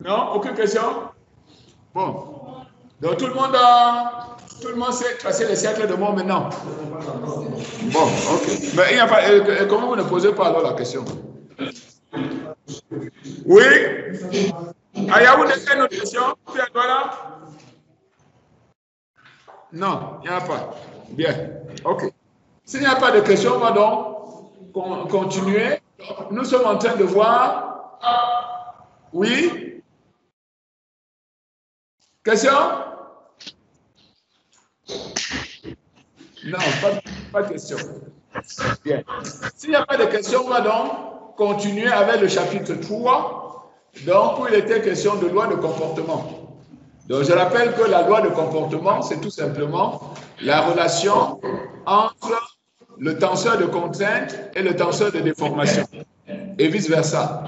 Non? Aucune question? Bon. Donc tout le monde sait tracer les cercles de mort maintenant. Bon, ok. Mais il n'y a pas. Comment vous ne posez pas alors la question? Oui? Ayahou, avez une autre question? Là? Non, il n'y en a pas. Bien. Ok. S'il n'y a pas de questions, on va donc continuer. Nous sommes en train de voir. Oui? Question? Non, pas de question. Bien. S'il n'y a pas de questions, on va donc continuer avec le chapitre 3. Donc, où il était question de loi de comportement. Donc, je rappelle que la loi de comportement, c'est tout simplement la relation entre le tenseur de contrainte et le tenseur de déformation, et vice-versa.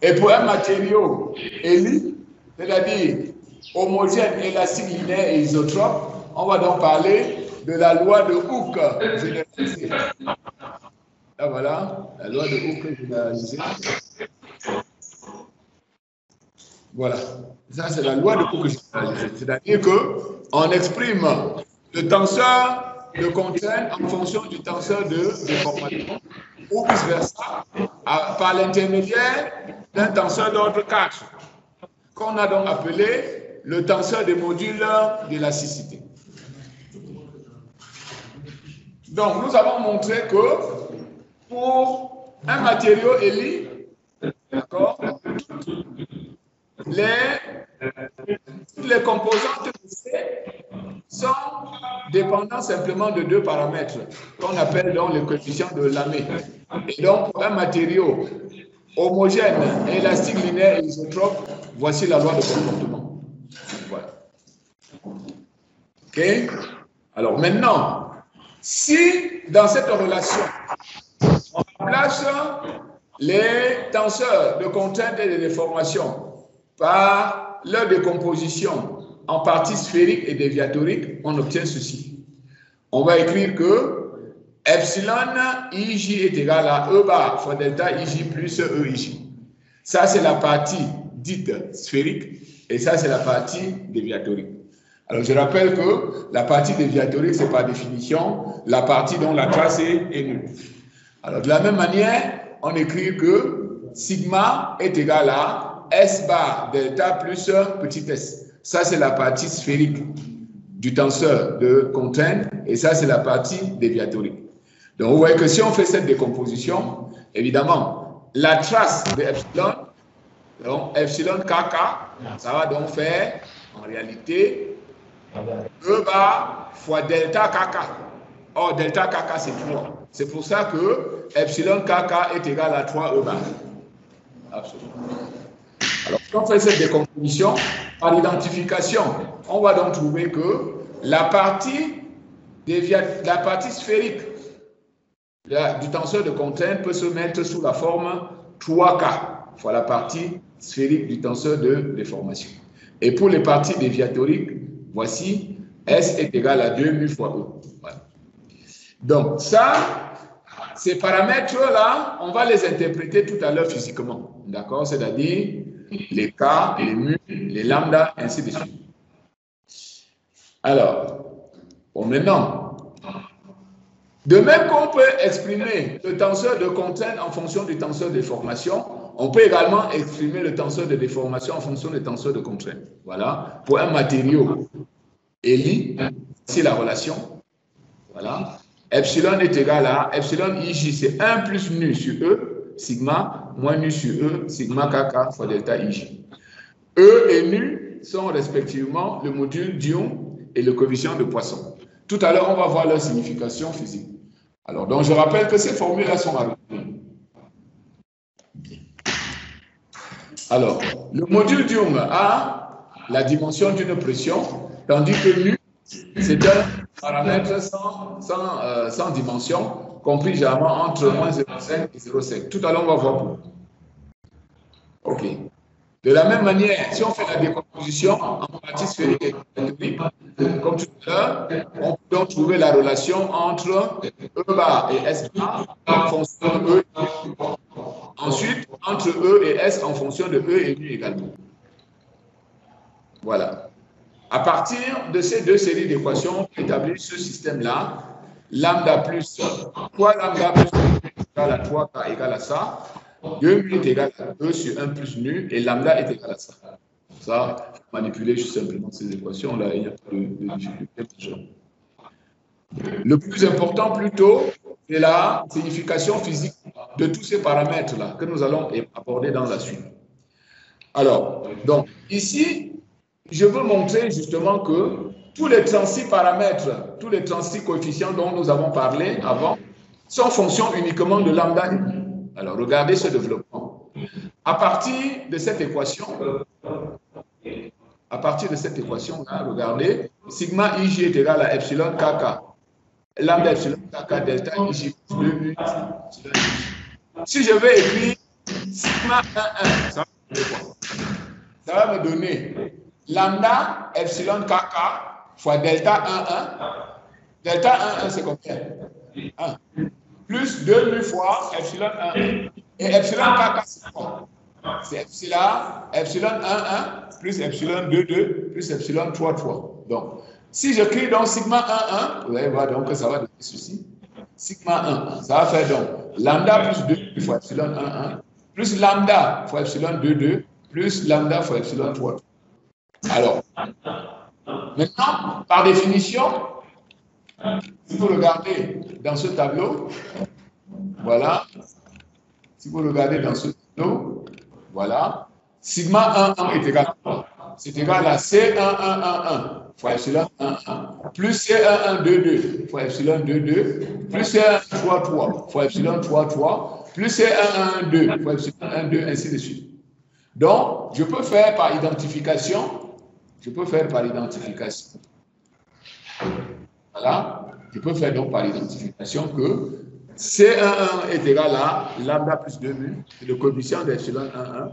Et pour un matériau élu, c'est-à-dire homogène, élastique, linéaire et isotrope, on va donc parler de la loi de Hooke généralisée. Là, voilà, la loi de Hooke généralisée. Voilà, ça c'est la loi de Hooke généralisée. C'est-à-dire qu'on exprime le tenseur de contrainte en fonction du tenseur de déformation ou vice-versa par l'intermédiaire d'un tenseur d'ordre 4 qu'on a donc appelé le tenseur des modules d'élasticité. Donc, nous avons montré que pour un matériau éli, d'accord, toutes les composantes de C sont dépendantes simplement de deux paramètres qu'on appelle donc le coefficient de Lamé. Et donc, pour un matériau homogène, élastique, linéaire et isotrope, voici la loi de comportement. Voilà. OK? Alors maintenant, si dans cette relation, on remplace les tenseurs de contrainte et de déformation par leur décomposition en parties sphériques et déviatoriques, on obtient ceci. On va écrire que epsilon ij est égal à E bar fois delta ij plus EIJ. Ça, c'est la partie dite sphérique et ça, c'est la partie déviatorique. Alors, je rappelle que la partie déviatorique, c'est par définition la partie dont la trace est nulle. Alors, de la même manière, on écrit que sigma est égal à S bar delta plus petit s. Ça, c'est la partie sphérique du tenseur de contrainte et ça, c'est la partie déviatorique. Donc, vous voyez que si on fait cette décomposition, évidemment, la trace de epsilon, donc epsilon kk, ça va donc faire en réalité E bar fois delta kk. Or, delta kk, c'est 3. C'est pour ça que epsilon kk est égal à 3 E bar. Absolument. Alors, si on fait cette décomposition, par identification, on va donc trouver que la partie sphérique du tenseur de contrainte peut se mettre sous la forme 3K, fois la partie sphérique du tenseur de déformation. Et pour les parties déviatoriques, voici S est égal à 2 mu fois E. Voilà. Donc, ça, ces paramètres-là, on va les interpréter tout à l'heure physiquement. D'accord? C'est-à-dire les K, les mu, les lambda, ainsi de suite. Alors, bon, maintenant, de même qu'on peut exprimer le tenseur de contrainte en fonction du tenseur de déformation, on peut également exprimer le tenseur de déformation en fonction du tenseur de contrainte. Voilà. Pour un matériau éli, c'est la relation. Voilà. Epsilon est égal à epsilon ij, c'est 1 plus nu sur E, sigma, moins nu sur E, sigma kk fois delta ij. E et nu sont respectivement le module d'ion et le coefficient de Poisson. Tout à l'heure, on va voir leur signification physique. Alors, donc, je rappelle que ces formules-là sont à retenir. Alors, le module d'ion a la dimension d'une pression, tandis que nu, c'est un paramètre sans dimension, compris généralement entre moins 0,5 et 0,5. Tout à l'heure, on va voir pourquoi. OK. De la même manière, si on fait la décomposition en parties sphériques et déviatoriques, comme tout à l'heure, on peut donc trouver la relation entre E bar et S bar en fonction de E. Ensuite, entre E et S en fonction de E et nu également. Voilà. À partir de ces deux séries d'équations, on établit ce système-là. Lambda plus 3 lambda plus égale à 3K égale à ça. 2 mu est égal à 2 sur 1 plus nu et lambda est égal à ça. Ça, manipuler juste simplement ces équations-là, il n'y a pas de difficulté. Le plus important plutôt, c'est la signification physique de tous ces paramètres-là que nous allons aborder dans la suite. Alors, donc, ici, je veux montrer justement que tous les 36 paramètres, tous les 36 coefficients dont nous avons parlé avant, sont fonction uniquement de lambda. Alors, regardez ce développement. À partir de cette équation-là, regardez, sigma ij est égal à epsilon kk. Lambda epsilon kk delta ij plus 2 mu epsilon ij. Si je vais écrire sigma 1,1, ça va me donner lambda epsilon kk fois delta 1,1. Delta 1,1, c'est combien? 1. Plus 2 mu fois epsilon 1,1. Et epsilon kk, c'est quoi? C'est epsilon 1,1 plus epsilon 2,2 plus epsilon 3,3. Donc, si je crie donc sigma 1,1, vous allez voir donc que ça va donner ceci. Sigma 1,1, ça va faire donc lambda plus 2 fois epsilon 1,1 plus lambda fois epsilon 2,2 plus lambda fois epsilon 3. Alors, maintenant, par définition, si vous regardez dans ce tableau, voilà, si vous regardez dans ce tableau, voilà, sigma 1,1 est égal à quoi? C'est égal à C1111 fois epsilon 1,1 plus C1122 fois epsilon 2,2 plus C1,3,3 fois epsilon 3,3 plus C1,1,2 fois epsilon 1,2, ainsi de suite. Donc, je peux faire par identification. Voilà. Je peux faire donc par identification que C11 est égal à lambda plus 2 mu, c'est le coefficient d'epsilon 1,1.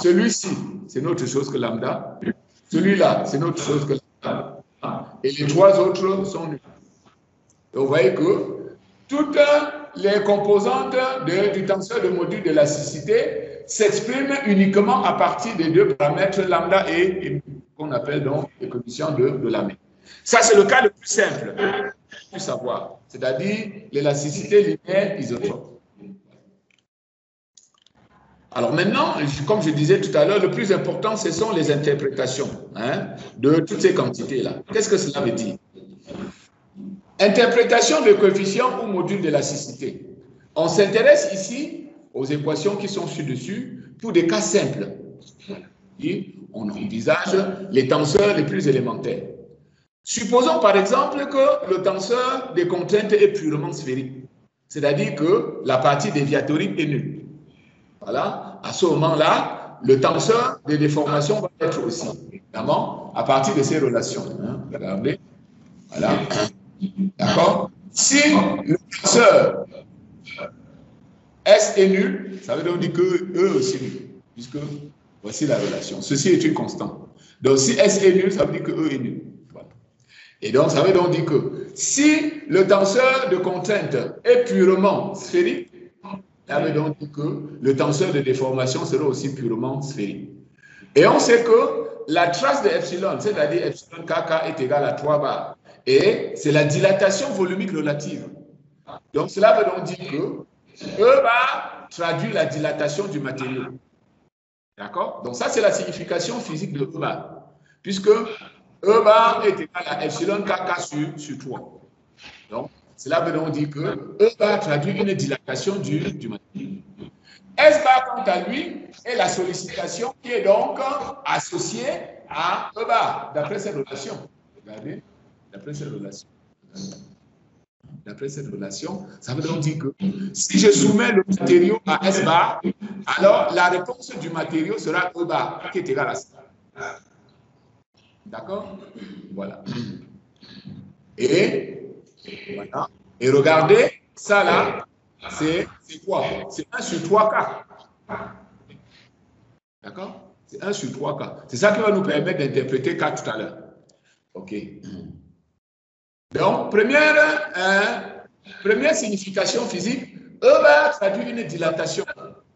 Celui-ci, c'est autre chose que lambda. Celui-là, c'est autre chose que lambda. Et les trois autres sont nuls. Donc, vous voyez que toutes les composantes du tenseur de module d'élasticité s'expriment uniquement à partir des deux paramètres lambda et mu, qu'on appelle donc les coefficients de la main. Ça, c'est le cas le plus simple, pour savoir, c'est-à-dire l'élasticité linéaire isotrope. Alors maintenant, comme je disais tout à l'heure, le plus important, ce sont les interprétations de toutes ces quantités-là. Qu'est-ce que cela veut dire? Interprétation de coefficients ou modules d'élasticité. On s'intéresse ici aux équations qui sont ci-dessus pour des cas simples. Et on envisage les tenseurs les plus élémentaires. Supposons par exemple que le tenseur des contraintes est purement sphérique, c'est-à-dire que la partie déviatorique est nulle. Voilà, à ce moment-là, le tenseur des déformations va être aussi, évidemment, à partir de ces relations. Regardez, voilà, d'accord? Si le tenseur S est nul, ça veut donc dire que E aussi nul, puisque voici la relation. Ceci est une constante. Donc, si S est nul, ça veut dire que E est nul. Voilà. Et donc, ça veut donc dire que si le tenseur de contrainte est purement sphérique, ça veut donc dire que le tenseur de déformation sera aussi purement sphérique. Et on sait que la trace de epsilon, c'est-à-dire epsilon kk est égale à 3 bar. Et c'est la dilatation volumique relative. Donc, cela veut donc dire que E bar traduit la dilatation du matériau. D'accord? Donc, ça, c'est la signification physique de E bar. Puisque E bar est égal à epsilon kk sur 3. Donc, cela veut donc dire que E bar traduit une dilatation du matériau. S bar, quant à lui, est la sollicitation qui est donc associée à E bar, d'après cette relation. Regardez, d'après cette relation. D'après cette relation, ça veut donc dire que si je soumets le matériau à S bar, alors la réponse du matériau sera E bar, qui est égal à ça. D'accord? Voilà. Et voilà. Et regardez, ça là, c'est quoi? C'est 1 sur 3K. D'accord? C'est 1 sur 3K. C'est ça qui va nous permettre d'interpréter K tout à l'heure. OK. Donc, première signification physique, E bar traduit une dilatation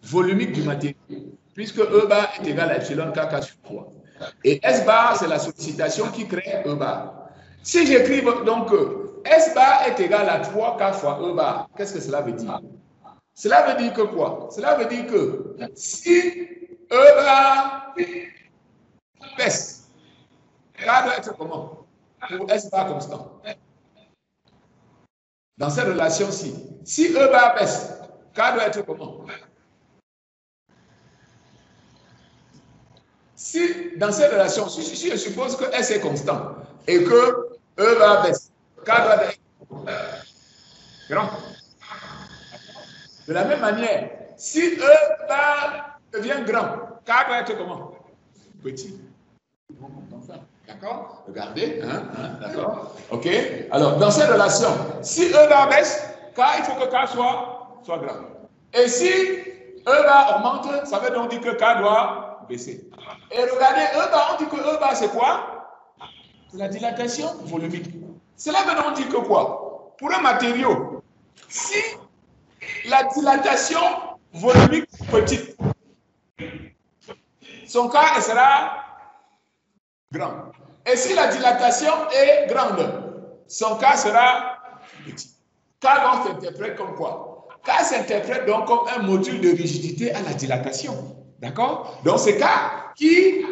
volumique du matériau, puisque E bar est égal à epsilon kk sur 3. Et S bar, c'est la sollicitation qui crée E bar. Si j'écris donc S bar est égal à 3K fois E bar, qu'est-ce que cela veut dire? Cela veut dire que quoi? Cela veut dire que si E bar baisse, K doit être comment? Pour S bar constant. Dans cette relation-ci, si E bar baisse, K doit être comment? Si dans cette relation, si je suppose que S est constant et que E bar baisse, K doit être grand. De la même manière, si E bar devient grand, K doit être comment? Petit. D'accord? Regardez. D'accord? OK? Alors, dans cette relation, si E bar baisse, K, il faut que K soit grand. Et si E bar augmente, ça veut donc dire que K doit baisser. Et regardez, E bar, on dit que E bar, c'est quoi? C'est la dilatation volumique. Cela veut donc dire que quoi? Pour un matériau, si la dilatation volumique est petite, son K sera grand. Et si la dilatation est grande, son K sera petit. K donc s'interprète comme quoi? K s'interprète donc comme un module de rigidité à la dilatation. D'accord? Donc c'est K qui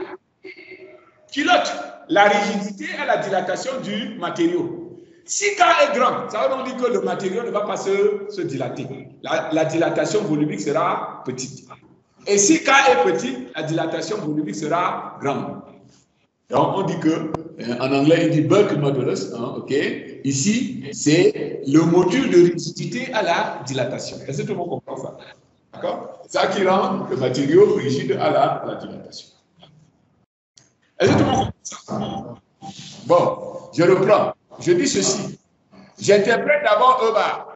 pilote la rigidité à la dilatation du matériau. Si K est grand, ça veut donc dire que le matériau ne va pas se dilater. La dilatation volumique sera petite. Et si K est petit, la dilatation volumique sera grande. Donc, on dit que, en anglais, il dit bulk modulus, ok? Ici, c'est le module de rigidité à la dilatation. Est-ce que tout le monde comprend ça? D'accord? C'est ça qui rend le matériau rigide à la dilatation. Est-ce que tout le monde comprend ça? Bon, je reprends. Je dis ceci. J'interprète d'abord E bar.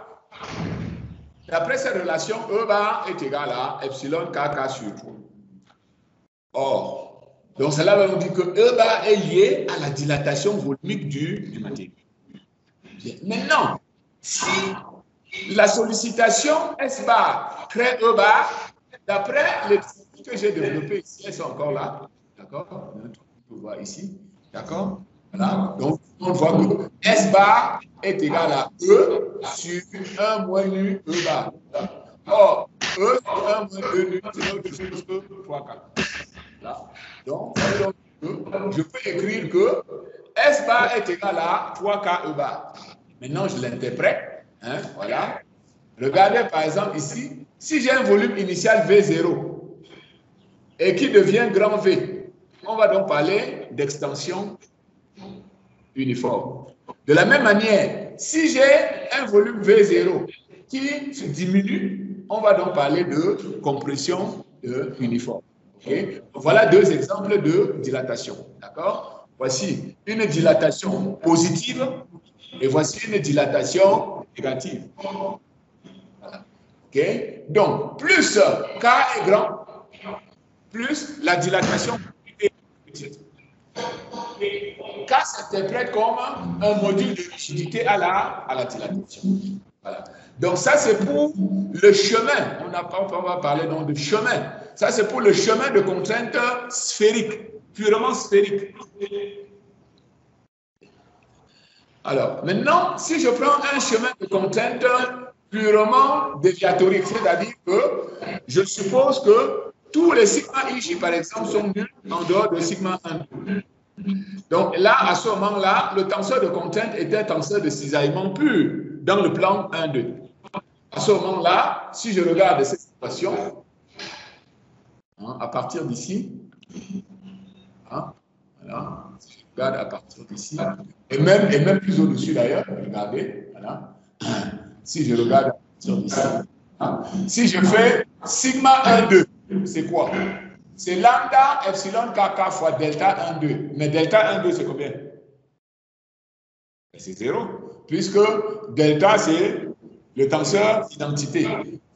D'après cette relation, E bar est égal à epsilon kk sur 3. Or, donc cela veut dire que E bar est lié à la dilatation volumique du matériau. Bien. Maintenant, si la sollicitation S bar crée E bar, d'après les théories que j'ai développées ici, elles sont encore là, d'accord? On peut voir ici, d'accord? Voilà. Donc, on voit que S bar est égal à E sur 1 moins nu E bar. Or, E sur 1 moins 2 nu, c'est autre chose que 3K. Là. Donc, je peux écrire que S bar est égal à 3K E bar. Maintenant, je l'interprète. Voilà. Regardez par exemple ici, si j'ai un volume initial V0 et qui devient grand V, on va donc parler d'extension uniforme. De la même manière, si j'ai un volume V0 qui se diminue, on va donc parler de compression uniforme. Okay? Voilà deux exemples de dilatation. D'accord? Voici une dilatation positive et voici une dilatation négative. Voilà. Okay? Donc, plus K est grand, plus la dilatation est petite. K s'interprète comme un module de rigidité à la dilatation. Voilà. Donc ça c'est pour le chemin, on va parler donc de chemin. Ça c'est pour le chemin de contrainte sphérique, purement sphérique. Alors maintenant, si je prends un chemin de contrainte purement déviatorique, c'est-à-dire que je suppose que tous les sigma Ij par exemple sont nuls en dehors de sigma 1. Donc là, à ce moment-là, le tenseur de contrainte est un tenseur de cisaillement pur dans le plan 1,2. À ce moment-là, si je regarde cette situation, à partir d'ici, voilà, si je regarde à partir d'ici, et même plus au-dessus d'ailleurs, regardez, voilà, si je regarde à partir d'ici, si je fais sigma 1,2, c'est quoi? C'est lambda epsilon kk fois delta 1,2. Mais delta 1,2, c'est combien? C'est 0, puisque delta, c'est le tenseur d'identité.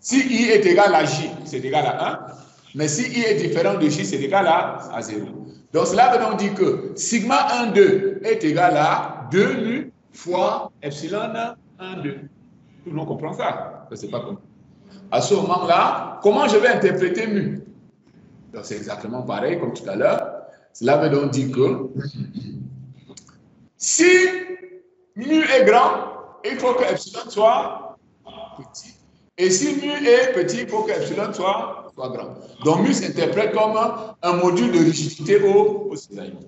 Si I est égal à J, c'est égal à 1. Mais si I est différent de J, c'est égal à 0. Donc cela veut donc dire que sigma 1,2 est égal à 2 nu fois epsilon 1,2. Tout le monde comprend ça? Je ne sais pas comment. À ce moment-là, comment je vais interpréter mu? Donc c'est exactement pareil comme tout à l'heure. Cela veut donc dire que si mu est grand, il faut que epsilon soit petit. Et si mu est petit, il faut que epsilon soit grand. Donc mu s'interprète comme un module de rigidité au cisaillement.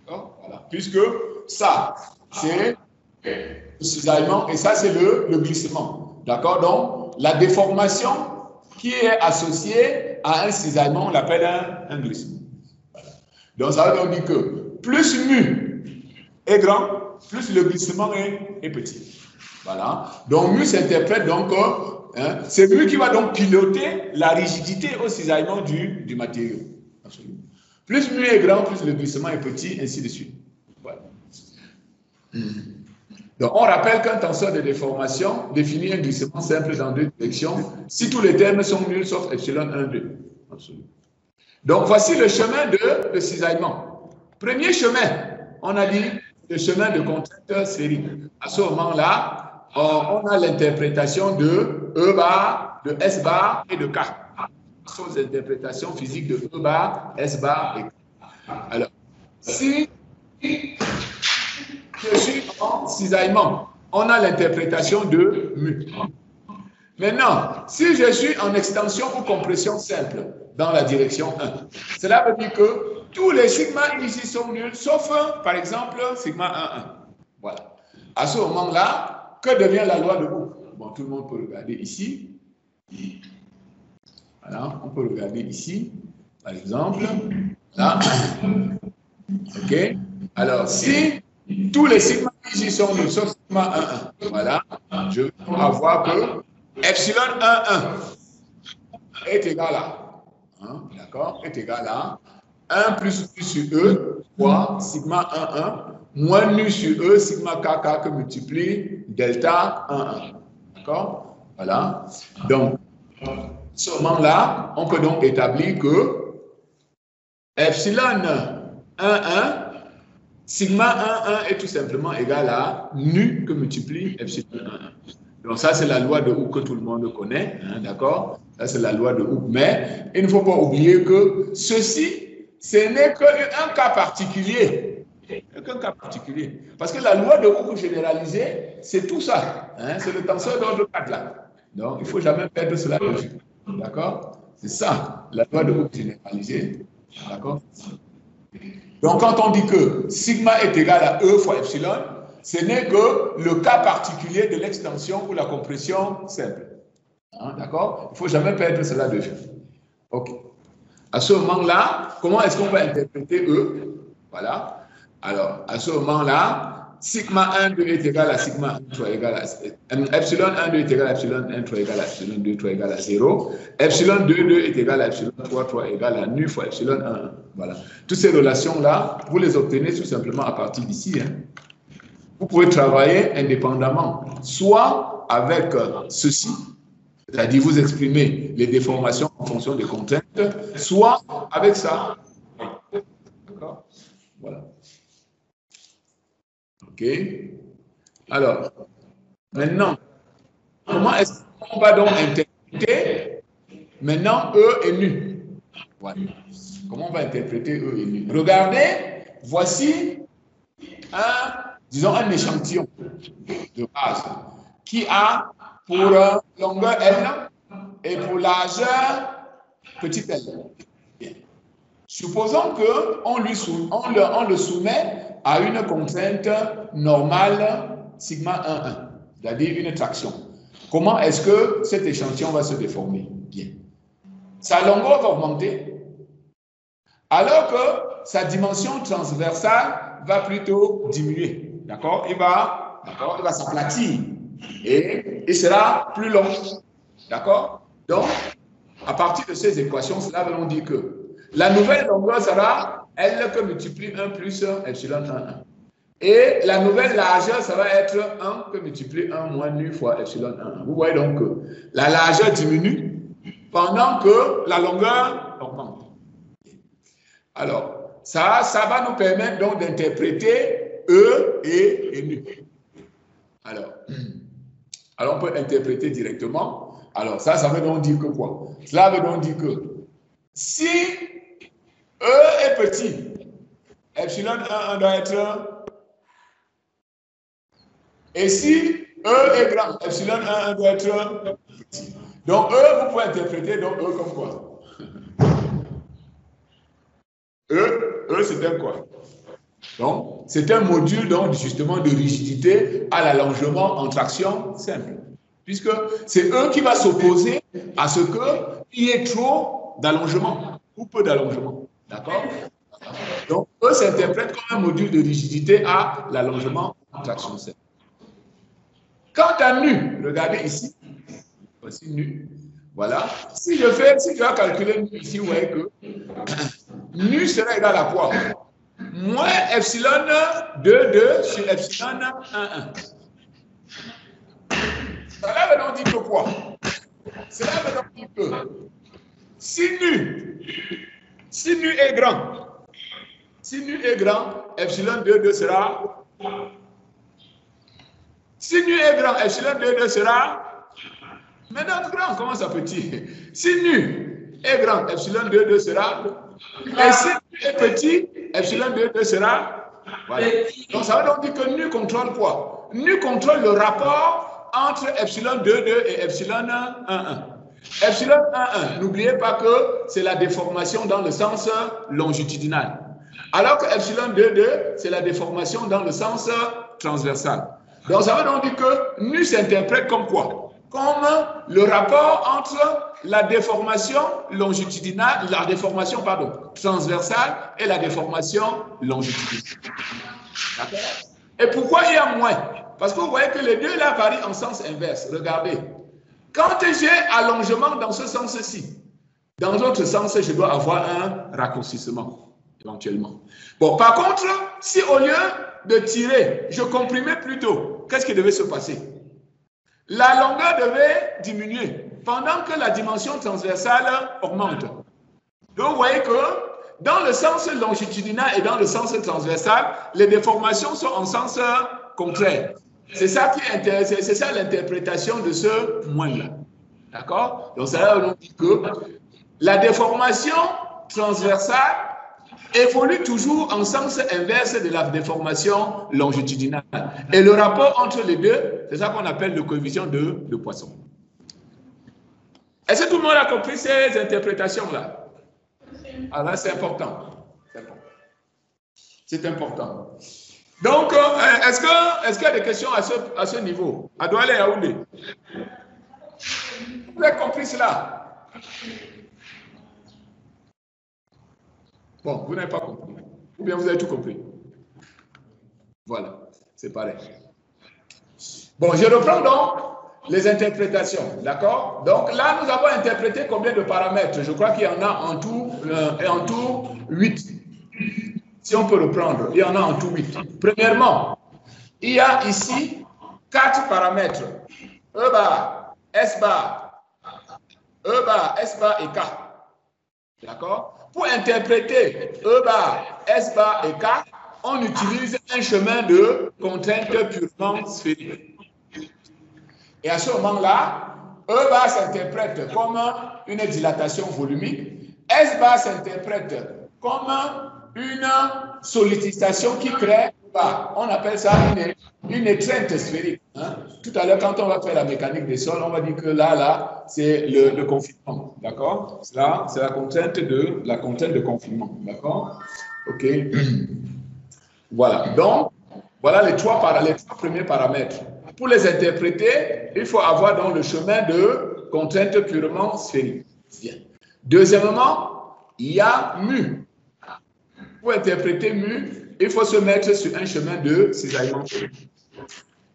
Voilà. Puisque ça, c'est le cisaillement et ça, c'est le glissement. D'accord? Donc, la déformation qui est associée à un cisaillement, on l'appelle un glissement. Voilà. Donc, ça veut donc dire que plus mu est grand, plus le glissement est petit. Voilà. Donc, mu s'interprète donc, c'est mu qui va donc piloter la rigidité au cisaillement du matériau. Absolument. Plus mu est grand, plus le glissement est petit, ainsi de suite. Voilà. Donc, on rappelle qu'un tenseur de déformation définit un glissement simple dans deux directions si tous les termes sont nuls sauf epsilon 1, 2. Absolument. Donc, voici le chemin de cisaillement. Premier chemin, on a dit le chemin de contrainte sphérique. À ce moment-là, on a l'interprétation de E bar, de S bar et de K. Ce sont les interprétations physiques de E bar, S bar et K. Alors, si je suis en cisaillement, on a l'interprétation de mu. Maintenant, si je suis en extension ou compression simple dans la direction 1, cela veut dire que tous les sigma ici sont nuls, sauf, par exemple, sigma 1,1. Voilà. À ce moment-là, que devient la loi de Hooke? Bon, tout le monde peut regarder ici. Voilà, on peut regarder ici, par exemple. Là. OK? Alors, si tous les sigma ici sont nuls, sauf sigma 1,1, voilà, je vais avoir que epsilon 1,1 est égal à, d'accord, est égal à 1 plus nu sur E fois sigma 1,1 moins nu sur E sigma kk que multiplie delta 1,1. D'accord? Voilà. Donc, à ce moment-là, on peut donc établir que epsilon 1,1 sigma 1,1 est tout simplement égal à nu que multiplie epsilon 1,1. Donc ça, c'est la loi de Hooke que tout le monde connaît, d'accord? Ça, c'est la loi de Hooke. Mais il ne faut pas oublier que ceci, ce n'est qu'un cas particulier. Qu'un cas particulier. Parce que la loi de Hooke généralisée, c'est tout ça. C'est le tenseur d'ordre 4 là. Donc, il ne faut jamais perdre cela de vue. D'accord? C'est ça, la loi de Hooke généralisée. D'accord? Donc, quand on dit que sigma est égal à E fois epsilon, ce n'est que le cas particulier de l'extension ou la compression simple. D'accord? Il ne faut jamais perdre cela de vue. OK. À ce moment-là, comment est-ce qu'on va interpréter E? Voilà. Alors, à ce moment-là, sigma 1, 2 est égal à sigma 1, 3 égal à epsilon 1, 2 est égal à epsilon 1, 3 égal à epsilon 2, 3 égal à 0. Epsilon 2, 2 est égal à epsilon 3, 3 égal à nu fois epsilon 1, 1. Voilà. Toutes ces relations-là, vous les obtenez tout simplement à partir d'ici. Vous pouvez travailler indépendamment, soit avec ceci, c'est-à-dire vous exprimer les déformations en fonction des contraintes, soit avec ça. D'accord? Voilà. OK. Alors, maintenant, comment est-ce qu'on va donc interpréter maintenant E et nu? Voilà. Comment on va interpréter E et nu? Regardez, voici disons un échantillon de base qui a pour longueur L et pour largeur petit l. Bien. Supposons qu'on le soumet à une contrainte normale sigma 1,1, c'est-à-dire une traction. Comment est-ce que cet échantillon va se déformer? Bien. Sa longueur va augmenter, alors que sa dimension transversale va plutôt diminuer. D'accord? Il va s'aplatir et il sera plus long. D'accord? Donc, à partir de ces équations, cela veut dire que la nouvelle longueur sera L que multiplie 1 plus epsilon 1,1. Et la nouvelle largeur, ça va être 1 que multiplie 1 moins nu fois epsilon 1,1. Vous voyez donc que la largeur diminue pendant que la longueur augmente. Alors, ça va nous permettre donc d'interpréter E et nu. Alors, on peut interpréter directement. Alors, ça veut donc dire que quoi? Cela veut donc dire que si E est petit, epsilon 1 doit être... Et si E est grand, epsilon 1 doit être petit. Donc E, vous pouvez interpréter donc E comme quoi? E c'est un quoi? Donc, c'est un module donc, justement de rigidité à l'allongement en traction simple. Puisque c'est E qui va s'opposer à ce qu'il y ait trop d'allongement ou peu d'allongement. D'accord? Donc, E s'interprète comme un module de rigidité à l'allongement en traction simple. Quant à nu, regardez ici, voici nu. Voilà. Si je dois calculer nu ici, vous voyez que nu sera égal à quoi? Moins epsilon 2 sur epsilon 1. Cela veut donc dire que quoi? Cela veut donc dire que si nu est grand, epsilon 2 sera... Si nu est grand, epsilon 2 sera... Maintenant, grand, comment ça petit? Si nu est grand, epsilon 2 sera... Et si nu est petit, epsilon 2 sera... Voilà. Donc, ça veut donc dire que nu contrôle quoi? Nu contrôle le rapport entre epsilon 2 et epsilon 1. Epsilon 1, n'oubliez pas que c'est la déformation dans le sens longitudinal. Alors que epsilon 2, c'est la déformation dans le sens transversal. Donc, ça veut donc dire que nu s'interprète comme quoi? Comme le rapport entre la déformation longitudinale, transversale et la déformation longitudinale. D'accord? Et pourquoi il y a moins? Parce que vous voyez que les deux là varient en sens inverse. Regardez. Quand j'ai allongement dans ce sens-ci, dans l'autre sens, je dois avoir un raccourcissement, éventuellement. Bon, par contre, si au lieu de tirer, je comprimais plutôt, qu'est-ce qui devait se passer? La longueur devait diminuer pendant que la dimension transversale augmente. Donc, vous voyez que dans le sens longitudinal et dans le sens transversal, les déformations sont en sens contraire. C'est ça l'interprétation de ce moins-là. D'accord? Donc, ça veut dire que la déformation transversale évolue toujours en sens inverse de la déformation longitudinale. Et le rapport entre les deux, c'est ça qu'on appelle le coefficient de Poisson. Est-ce que tout le monde a compris ces interprétations-là? Alors là, c'est important. C'est important. Donc, est-ce qu'il y a des questions à ce niveau? À Douala et Yaoundé? Vous avez compris cela? Bon, vous n'avez pas compris. Ou bien vous avez tout compris. Voilà, c'est pareil. Bon, je reprends donc les interprétations, d'accord? Donc là, nous avons interprété combien de paramètres? Je crois qu'il y en a en tout 8. Si on peut reprendre, il y en a en tout 8. Premièrement, il y a ici 4 paramètres. E bar, S bar, E bar, S bar et K. D'accord? Pour interpréter E bar, S bar et K, on utilise un chemin de contrainte purement sphérique. Et à ce moment-là, E bar s'interprète comme une dilatation volumique, S bar s'interprète comme une sollicitation qui crée bar. On appelle ça une étreinte sphérique. Hein? Tout à l'heure, quand on va faire la mécanique des sols, on va dire que là, c'est le confinement. D'accord? Là, c'est la contrainte de confinement. D'accord? OK. Voilà. Donc, voilà les trois premiers paramètres. Pour les interpréter, il faut avoir donc le chemin de contrainte purement sphérique. Bien. Deuxièmement, il y a mu. Pour interpréter mu, il faut se mettre sur un chemin de cisaillement.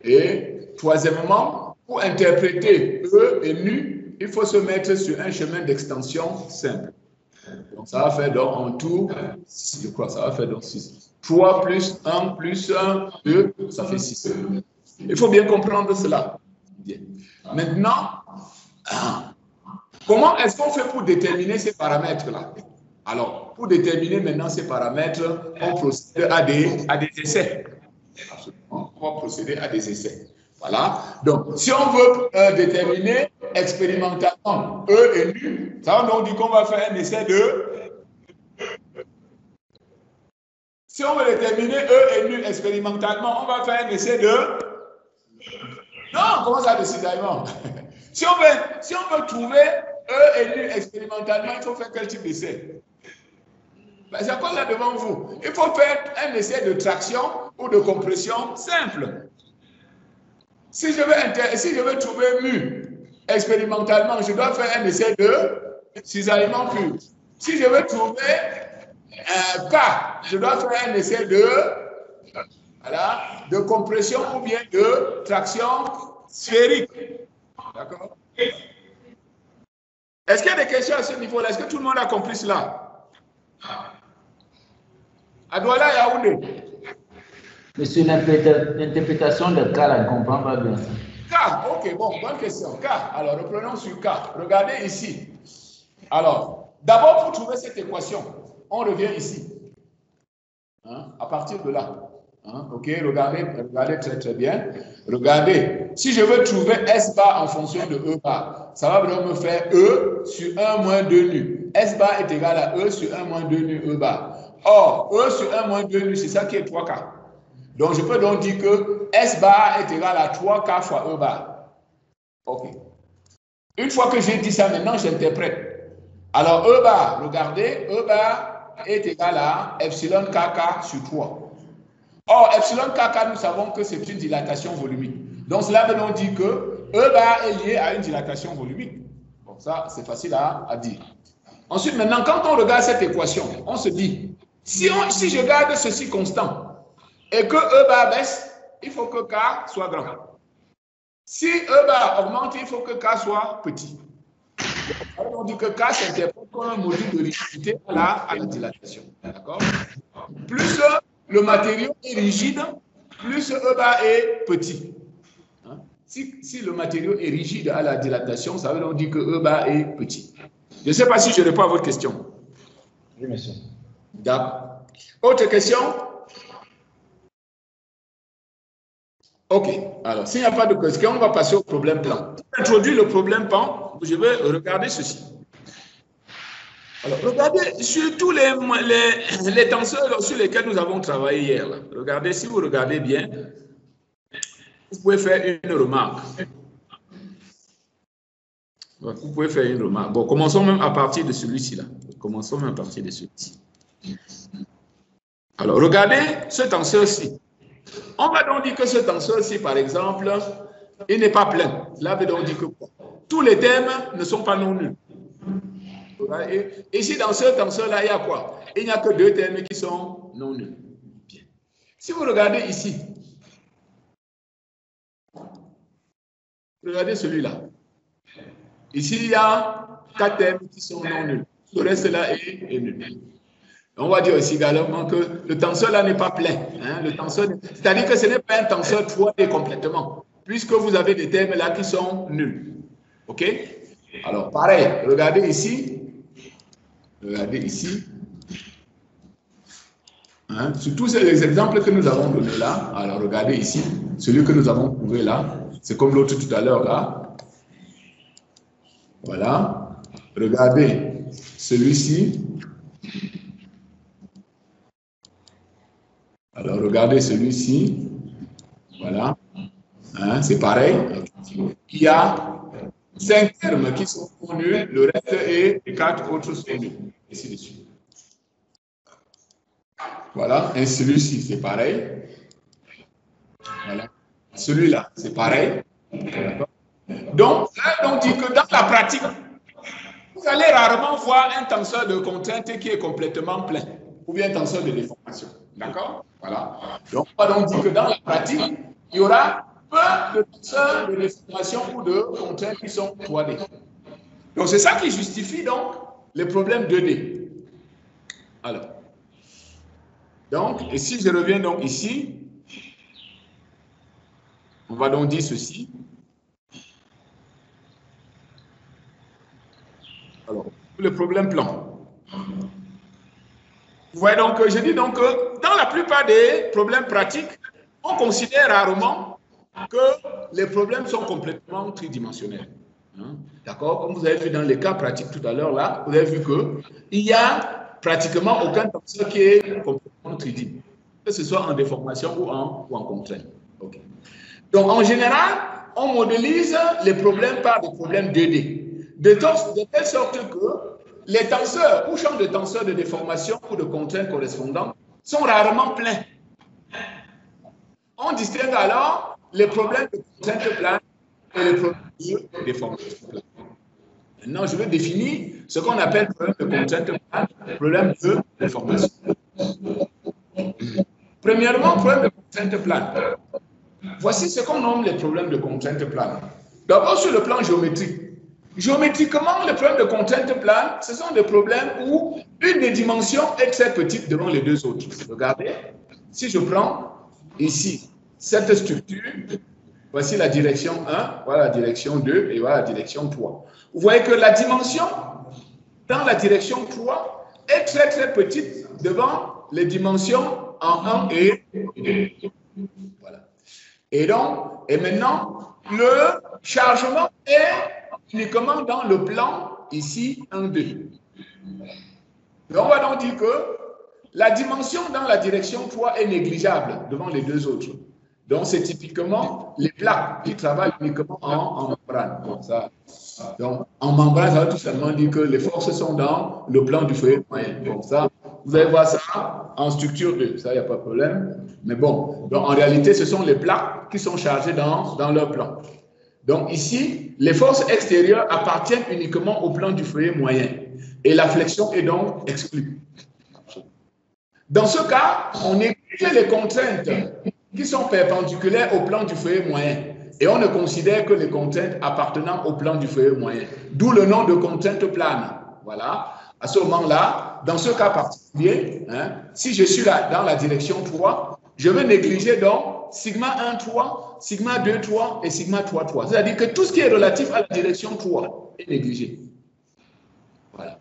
Et troisièmement, pour interpréter E et nu, il faut se mettre sur un chemin d'extension simple. Donc ça va faire donc en tout, je crois, ça va faire donc 6. 3 plus 1 plus 1, 2, ça fait 6. Il faut bien comprendre cela. Bien. Maintenant, comment est-ce qu'on fait pour déterminer ces paramètres-là? Alors, pour déterminer maintenant ces paramètres, on procède à des essais. Absolument. On va procéder à des essais. Voilà. Donc, si on veut déterminer expérimentalement E et nu, ça veut donc dire qu'on va faire un essai de Si on veut déterminer E est nul expérimentalement, on va faire un essai de... Non, comment ça de cisaillement? Si on veut trouver E est nul expérimentalement, il faut faire quel type d'essai? Ben, c'est encore là devant vous. Il faut faire un essai de traction ou de compression simple. Si je veux trouver mu expérimentalement, je dois faire un essai de cisaillement pur. Si je veux trouver K, je dois faire un essai de compression ou bien de traction sphérique. D'accord? Est-ce qu'il y a des questions à ce niveau-là? Est-ce que tout le monde a compris cela? À Douala Yaoundé. Monsieur, l'interprétation de K, là, je ne comprends pas bien ça. K, ok, bon, bonne question. K, alors reprenons sur K. Regardez ici. Alors, d'abord, pour trouver cette équation, on revient ici. Hein, à partir de là. Hein, ok, regardez très très bien. Regardez, si je veux trouver S bar en fonction de E bar, ça va vraiment me faire E sur 1 moins 2 nu. S bar est égal à E sur 1 moins 2 nu E bar. Or, E sur 1 moins 2 nu, c'est ça qui est 3K. Donc, je peux donc dire que S bar est égal à 3K fois E bar. Ok. Une fois que j'ai dit ça, maintenant, j'interprète. Alors, E bar, regardez, E bar est égal à epsilon kk sur 3. Or, epsilon kk, nous savons que c'est une dilatation volumique. Donc, cela veut donc dire que E bar est lié à une dilatation volumique. Bon, ça, c'est facile à dire. Ensuite, maintenant, quand on regarde cette équation, on se dit, si je garde ceci constant et que E bar baisse, il faut que K soit grand. Si E bar augmente, il faut que K soit petit. Alors, on dit que K s'interprète comme un module de rigidité à la dilatation. D'accord? Plus le matériau est rigide, plus E bar est petit. Hein? Si le matériau est rigide à la dilatation, ça veut donc dire que E bar est petit. Je ne sais pas si je réponds à votre question. Oui, monsieur. D'accord. Autre question? Ok. Alors, s'il n'y a pas de question, on va passer au problème plan. Pour introduire le problème plan, je vais regarder ceci. Alors, regardez sur tous les tenseurs sur lesquels nous avons travaillé hier. Là. Regardez, si vous regardez bien, vous pouvez faire une remarque. Vous pouvez faire une remarque. Bon, commençons même à partir de celui-ci là. Commençons même à partir de celui-ci. Alors, regardez ce tenseur-ci. On va donc dire que ce tenseur-ci, par exemple, il n'est pas plein. Cela veut donc dire que tous les termes ne sont pas non nuls. Et ici, dans ce tenseur-là, il y a quoi? Il n'y a que deux termes qui sont non nuls. Bien. Si vous regardez ici, regardez celui-là. Ici, il y a 4 termes qui sont non nuls. Le reste là est nul. On va dire aussi également que le tenseur-là n'est pas plein. Hein, c'est-à-dire que ce n'est pas un tenseur 3D complètement, puisque vous avez des termes là qui sont nuls. OK? Alors, pareil, regardez ici. Regardez ici. Hein, sur tous ces exemples que nous avons donnés là, alors regardez ici, celui que nous avons trouvé là, c'est comme l'autre tout à l'heure là. Voilà. Regardez celui-ci. Alors, regardez celui-ci. Voilà. Hein, c'est pareil. Il y a 5 termes qui sont connus, le reste est 4 autres sont nuls. Ainsi de suite. Voilà. Et celui-ci, c'est pareil. Voilà. Celui-là, c'est pareil. Donc, là, on dit que dans la pratique, vous allez rarement voir un tenseur de contrainte qui est complètement plein, ou bien un tenseur de déformation. D'accord? Voilà. Donc, on va donc dire que dans la pratique, il y aura peu de tenseurs de déformation ou de contraintes qui sont 3D. Donc, c'est ça qui justifie donc les problèmes 2D. Alors, donc, et si je reviens donc ici, on va donc dire ceci. Alors, le problème plan. Vous voyez donc, je dis donc que dans la plupart des problèmes pratiques, on considère rarement que les problèmes sont complètement tridimensionnels. Hein? D'accord? Comme vous avez vu dans les cas pratiques tout à l'heure, là, vous avez vu qu'il n'y a pratiquement aucun tenseur qui est complètement tridimensionnel. que ce soit en déformation ou en contrainte. Okay. Donc, en général, on modélise les problèmes par des problèmes 2D, de telle sorte que les tenseurs ou champs de tenseurs de déformation ou de contrainte correspondants sont rarement pleins. On distingue alors les problèmes de contrainte plane et les problèmes de déformation plane. Maintenant, je vais définir ce qu'on appelle problème de contrainte plane, problème de déformation. Premièrement, problème de contrainte plane. Voici ce qu'on nomme les problèmes de contrainte plane. D'abord, sur le plan géométrique. Géométriquement, les problèmes de contrainte plane, ce sont des problèmes où une des dimensions est très petite devant les deux autres. Regardez, si je prends ici cette structure, voici la direction 1, voilà la direction 2 et voilà la direction 3. Vous voyez que la dimension dans la direction 3 est très très petite devant les dimensions en 1 et 2. Voilà. Et donc, et maintenant, le chargement est uniquement dans le plan, ici, 1, 2. Donc, on va donc dire que la dimension dans la direction 3 est négligeable devant les deux autres. Donc, c'est typiquement les plaques qui travaillent uniquement en membrane. Bon, ça, donc, en membrane, ça veut tout simplement dire que les forces sont dans le plan du foyer moyen. Bon, ça, vous allez voir ça en structure 2, ça, il n'y a pas de problème. Mais bon, donc, en réalité, ce sont les plaques qui sont chargées dans leur plan. Donc, ici, les forces extérieures appartiennent uniquement au plan du foyer moyen. Et la flexion est donc exclue. Dans ce cas, on néglige les contraintes qui sont perpendiculaires au plan du foyer moyen. Et on ne considère que les contraintes appartenant au plan du foyer moyen. D'où le nom de contrainte plane. Voilà. À ce moment-là, dans ce cas particulier, si je suis là dans la direction 3, je vais négliger donc sigma 1, 3, sigma 2, 3 et sigma 3, 3. C'est-à-dire que tout ce qui est relatif à la direction 3 est négligé. Voilà.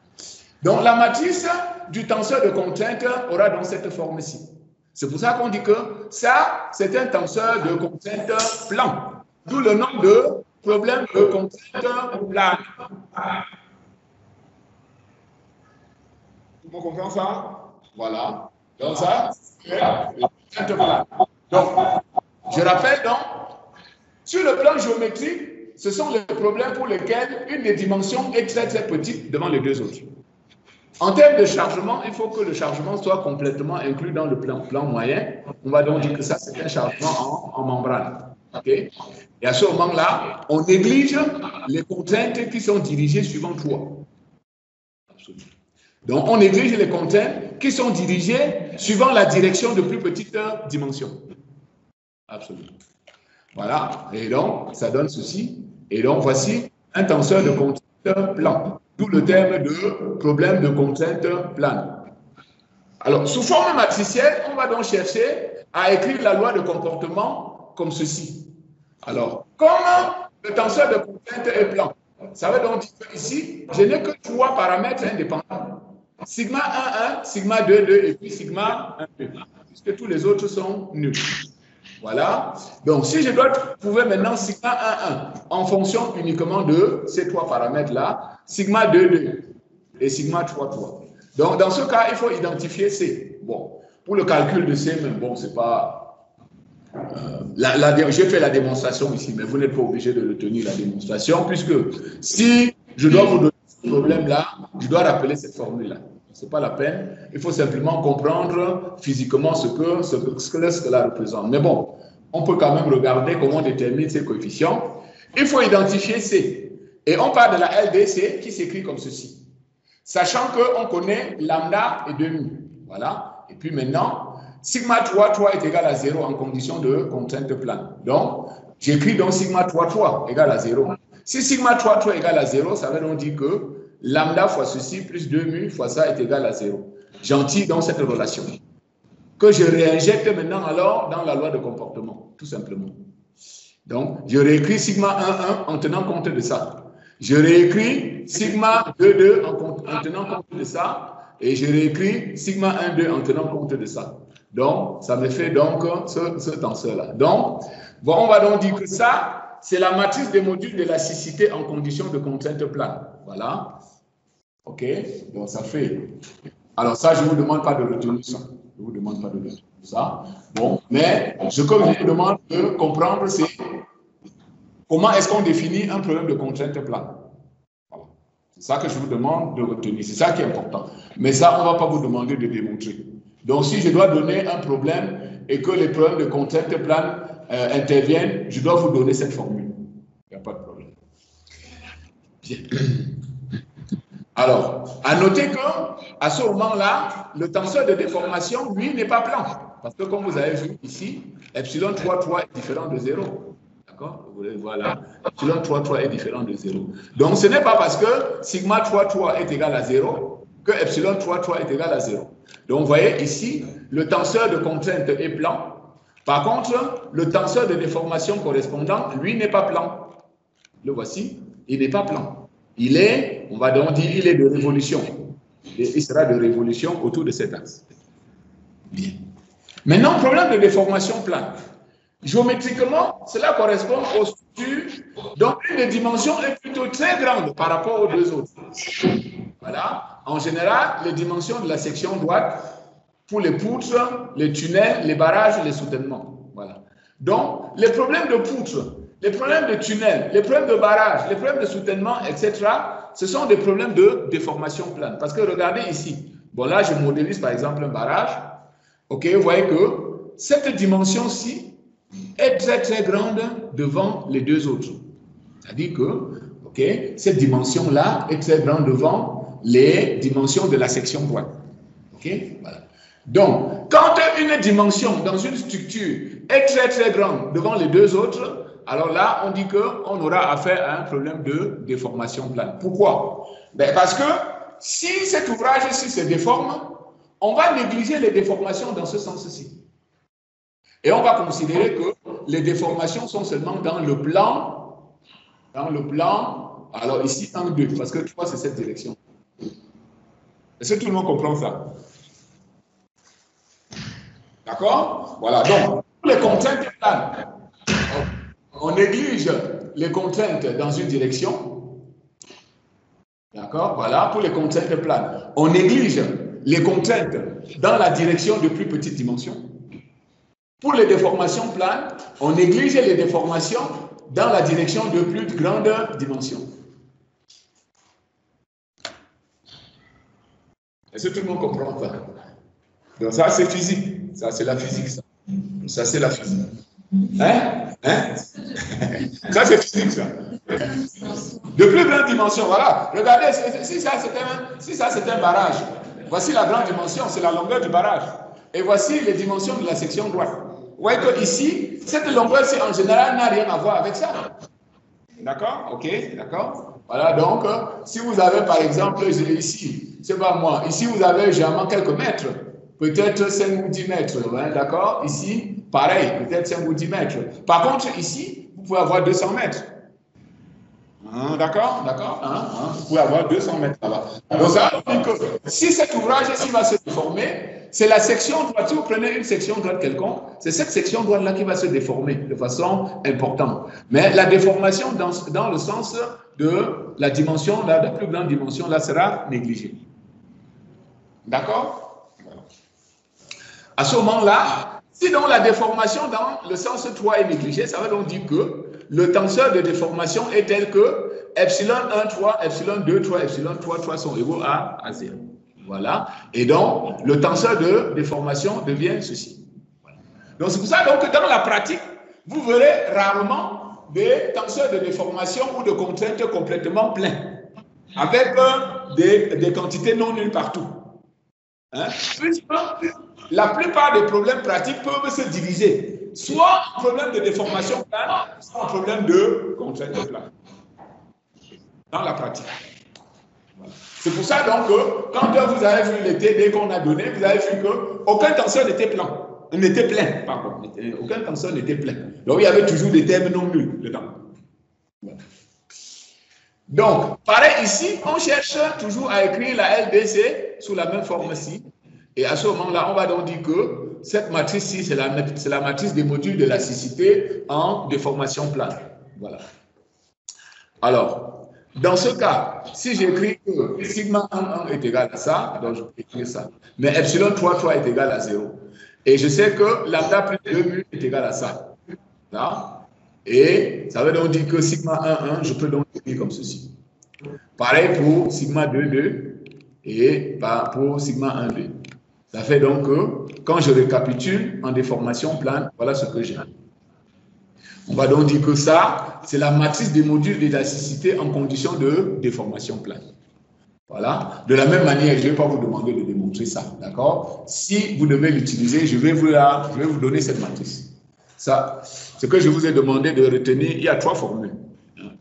Donc, la matrice du tenseur de contrainte aura donc cette forme-ci. C'est pour ça qu'on dit que ça, c'est un tenseur de contrainte plan. D'où le nom de problème de contrainte plane. Tout le monde comprend ça? Voilà. Donc, ça, c'est la contrainte plane. Donc, je rappelle donc, sur le plan géométrique, ce sont les problèmes pour lesquels une des dimensions est très très petite devant les deux autres. En termes de chargement, il faut que le chargement soit complètement inclus dans le plan moyen. On va donc dire que ça, c'est un chargement en membrane. Okay? Et à ce moment-là, on néglige les contraintes qui sont dirigées suivant 3. Absolument. Donc, on néglige les contraintes qui sont dirigées suivant la direction de plus petite dimension. Absolument. Voilà. Et donc, ça donne ceci. Et donc, voici un tenseur de contrainte plan. D'où le terme de problème de contrainte plane. Alors, sous forme matricielle, on va donc chercher à écrire la loi de comportement comme ceci. Alors, comme le tenseur de contrainte est plan, ça veut donc dire qu'ici, je n'ai que 3 paramètres indépendants. Sigma 1, 1, sigma 2, 2 et puis sigma 1, 2. Puisque tous les autres sont nuls. Voilà. Donc, si je dois trouver maintenant sigma 1, 1 en fonction uniquement de ces 3 paramètres-là, sigma 2, 2 et sigma 3, 3. Donc, dans ce cas, il faut identifier C. Bon, pour le calcul de C, mais bon, c'est pas... j'ai fait la démonstration ici, mais vous n'êtes pas obligé de retenir la démonstration, puisque si je dois vous donner ce problème-là, je dois rappeler cette formule-là. Ce n'est pas la peine. Il faut simplement comprendre physiquement ce que cela représente. Mais bon, on peut quand même regarder comment on détermine ces coefficients. Il faut identifier C. Et on parle de la LDC qui s'écrit comme ceci. Sachant qu'on connaît lambda et demi. Voilà. Et puis maintenant, sigma 3, 3 est égal à 0 en condition de contrainte plane. Donc, j'écris donc sigma 3, 3 égale à 0. Si sigma 3, 3 égale à 0, ça veut donc dire que lambda fois ceci plus 2 mu fois ça est égal à 0. J'en tire donc cette relation que je réinjecte maintenant alors dans la loi de comportement, tout simplement. Donc, je réécris sigma 1, 1 en tenant compte de ça. Je réécris sigma 2, 2 en tenant compte de ça. Et je réécris sigma 1, 2 en tenant compte de ça. Donc, ça me fait donc ce tenseur-là. Donc, bon, on va donc dire que ça, c'est la matrice des modules d'élasticité en condition de contrainte plane. Voilà. OK. Donc, ça fait... Alors, ça, je ne vous demande pas de retenir ça. Je ne vous demande pas de le tout ça. Bon, mais ce que je vous demande de comprendre, c'est comment est-ce qu'on définit un problème de contrainte plane. Voilà. C'est ça que je vous demande de retenir. C'est ça qui est important. Mais ça, on ne va pas vous demander de démontrer. Donc, si je dois donner un problème et que les problèmes de contrainte plane interviennent, je dois vous donner cette formule. Il n'y a pas de problème. Bien. Alors, à noter qu'à ce moment-là, le tenseur de déformation, lui, n'est pas plan. Parce que comme vous avez vu ici, epsilon 3 est différent de 0. D'accord? Voilà. Epsilon 3 est différent de 0. Donc, ce n'est pas parce que sigma 3 est égal à 0 que epsilon 3 est égal à 0. Donc, vous voyez ici, le tenseur de contrainte est plan. Par contre, le tenseur de déformation correspondant, lui, n'est pas plan. Le voici, il n'est pas plan. Il est, on va donc dire, il est de révolution. Et il sera de révolution autour de cet axe. Bien. Maintenant, problème de déformation plane. Géométriquement, cela correspond aux structures dont une des dimensions est plutôt très grande par rapport aux deux autres. Voilà. En général, les dimensions de la section droite pour les poutres, les tunnels, les barrages, les soutènements. Voilà. Donc, les problèmes de poutres, les problèmes de tunnels, les problèmes de barrages, les problèmes de soutènement, etc., ce sont des problèmes de déformation plane. Parce que regardez ici. Bon, là, je modélise par exemple un barrage. OK, vous voyez que cette dimension-ci est très, très grande devant les deux autres. C'est-à-dire que, OK, cette dimension-là est très grande devant les dimensions de la section droite. OK, voilà. Donc, quand une dimension dans une structure est très, très grande devant les deux autres, alors là, on dit qu'on aura affaire à un problème de déformation plane. Pourquoi? Ben parce que si cet ouvrage-ci se déforme, on va négliger les déformations dans ce sens-ci. Et on va considérer que les déformations sont seulement dans le plan, alors ici 1, 2, parce que 3, c'est cette direction. Est-ce que tout le monde comprend ça? D'accord? Voilà, donc, pour les contraintes planes, on néglige les contraintes dans une direction. D'accord? Voilà, pour les contraintes planes. On néglige les contraintes dans la direction de plus petite dimension. Pour les déformations planes, on néglige les déformations dans la direction de plus grande dimension. Est-ce que tout le monde comprend ça? Donc ça, c'est physique. Ça, c'est la physique, ça. Ça, c'est la physique. Hein? Ça, c'est physique, ça. De plus grande dimension, voilà. Regardez, si ça, c'est un barrage. Voici la grande dimension, c'est la longueur du barrage. Et voici les dimensions de la section droite. Vous voyez qu'ici, cette longueur-ci, en général, n'a rien à voir avec ça. D'accord? OK, d'accord. Voilà, donc, si vous avez, par exemple, ici, c'est pas moi, ici, vous avez généralement quelques mètres. Peut-être 5 ou 10 mètres, hein, d'accord? Ici, pareil, peut-être 5 ou 10 mètres. Par contre, ici, vous pouvez avoir 200 mètres. Hein, d'accord? D'accord? Hein, vous pouvez avoir 200 mètres là-bas. Donc, ça veut dire que si cet ouvrage-ci va se déformer, c'est la section droite. Si vous prenez une section droite quelconque, c'est cette section droite-là qui va se déformer de façon importante. Mais la déformation dans le sens de la dimension, la plus grande dimension, là, sera négligée. D'accord? À ce moment-là, si donc la déformation dans le sens 3 est négligée, ça veut donc dire que le tenseur de déformation est tel que epsilon 1, 3, epsilon 2, 3, epsilon 3, 3 sont égaux à 0. Voilà. Et donc, le tenseur de déformation devient ceci. Voilà. Donc, c'est pour ça donc, que dans la pratique, vous verrez rarement des tenseurs de déformation ou de contraintes complètement pleins, avec des quantités non nulles partout. Hein? Puisque la plupart des problèmes pratiques peuvent se diviser, soit en problème de déformation plane, soit en problème de contrainte plane. Dans la pratique. Voilà. C'est pour ça donc que quand vous avez vu les TD qu'on a donnés, vous avez vu qu'aucun tenseur n'était plein. Aucun tenseur n'était plein. Donc il y avait toujours des termes non nuls dedans. Voilà. Donc, pareil ici, on cherche toujours à écrire la LDC sous la même forme-ci. Et à ce moment-là, on va donc dire que cette matrice-ci, c'est la matrice des modules de la cécité en déformation plane. Voilà. Alors, Dans ce cas, si j'écris que sigma 1 est égal à ça, donc je peux écrire ça. Mais epsilon 3 est égal à 0. Et je sais que lambda plus 2 mu est égal à ça. Là. Et ça veut donc dire que sigma 1, je peux donc écrire comme ceci. Pareil pour sigma 2 et pour sigma 1, 2. Ça fait donc que quand je récapitule en déformation plane, voilà ce que j'ai. On va donc dire que ça, c'est la matrice des modules d'élasticité en condition de déformation plane. Voilà. De la même manière, je ne vais pas vous demander de démontrer ça. D'accord? Si vous devez l'utiliser, je vais vous donner cette matrice. Ça, ce que je vous ai demandé de retenir, il y a 3 formules.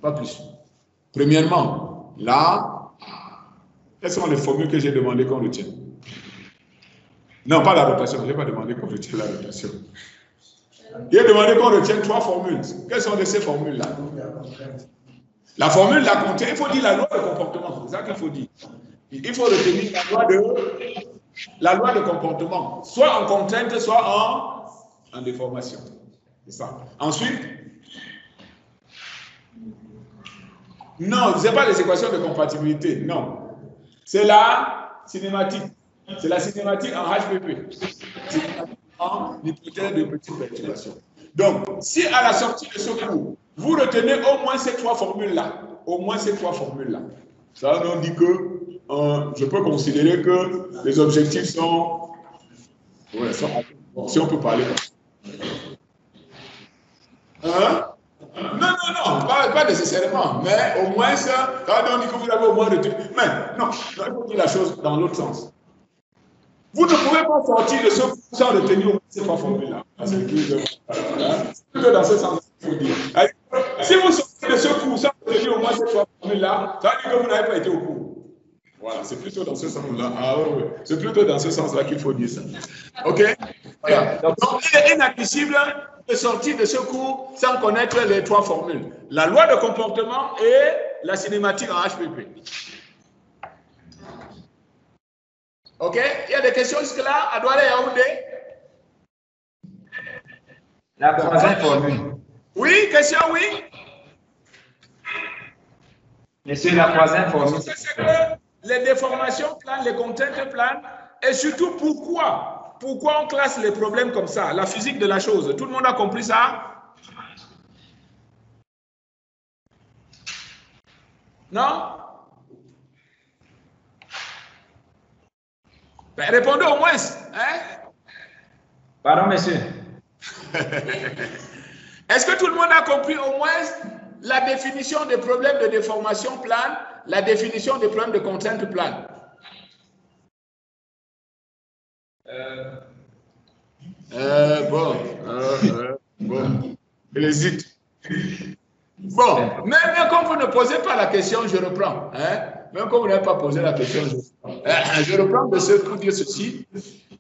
Pas plus. Premièrement, là, quelles sont les formules que j'ai demandé qu'on retienne? Non, pas la rotation. Je n'ai pas demandé qu'on retienne la rotation. Il a demandé qu'on retienne 3 formules. Quelles sont ces formules-là? La formule, la contrainte, il faut dire la loi de comportement. C'est ça qu'il faut dire. Il faut retenir la loi de comportement, soit en contrainte, soit en déformation. C'est ça. Ensuite, non, ce n'est pas les équations de compatibilité, non. C'est la cinématique. C'est la cinématique en HPP. En hypothèse de petite perturbation. Donc, si à la sortie de ce cours, vous retenez au moins ces 3 formules-là, ça nous dit que je peux considérer que les objectifs sont... Ouais, si on peut parler comme ça. Hein? Non, pas nécessairement, mais au moins ça nous dit que vous avez au moins retenu. Mais non, il faut dire la chose dans l'autre sens. Vous ne pouvez pas sortir de ce cours sans retenir ces 3 formules-là. C'est plutôt dans ce sens qu'il faut dire. Si vous sortez de ce cours sans retenir au moins ces 3 formules-là, ça veut dire que vous n'avez pas été au cours. Voilà, c'est plutôt dans ce sens-là. Ah oui, c'est plutôt dans ce sens-là qu'il faut dire ça. OK? Voilà. Donc, il est inadmissible de sortir de ce cours sans connaître les 3 formules. La loi de comportement et la cinématique en HPP. OK? Il y a des questions jusque-là à Douala et Yaoundé? La 3e formule. Oui, question, oui? Monsieur, la 3e formule. C'est que les déformations planes, les contraintes planes, et surtout pourquoi on classe les problèmes comme ça, la physique de la chose. Tout le monde a compris ça? Non? Ben, répondez au moins. Hein? Pardon, monsieur. Est-ce que tout le monde a compris au moins la définition des problèmes de déformation plane, la définition des problèmes de contrainte plane? Bon. Il hésite. Bon, même quand vous ne posez pas la question, je reprends. Hein? Même quand vous n'avez pas posé la question, je reprends de ce pour dire ceci.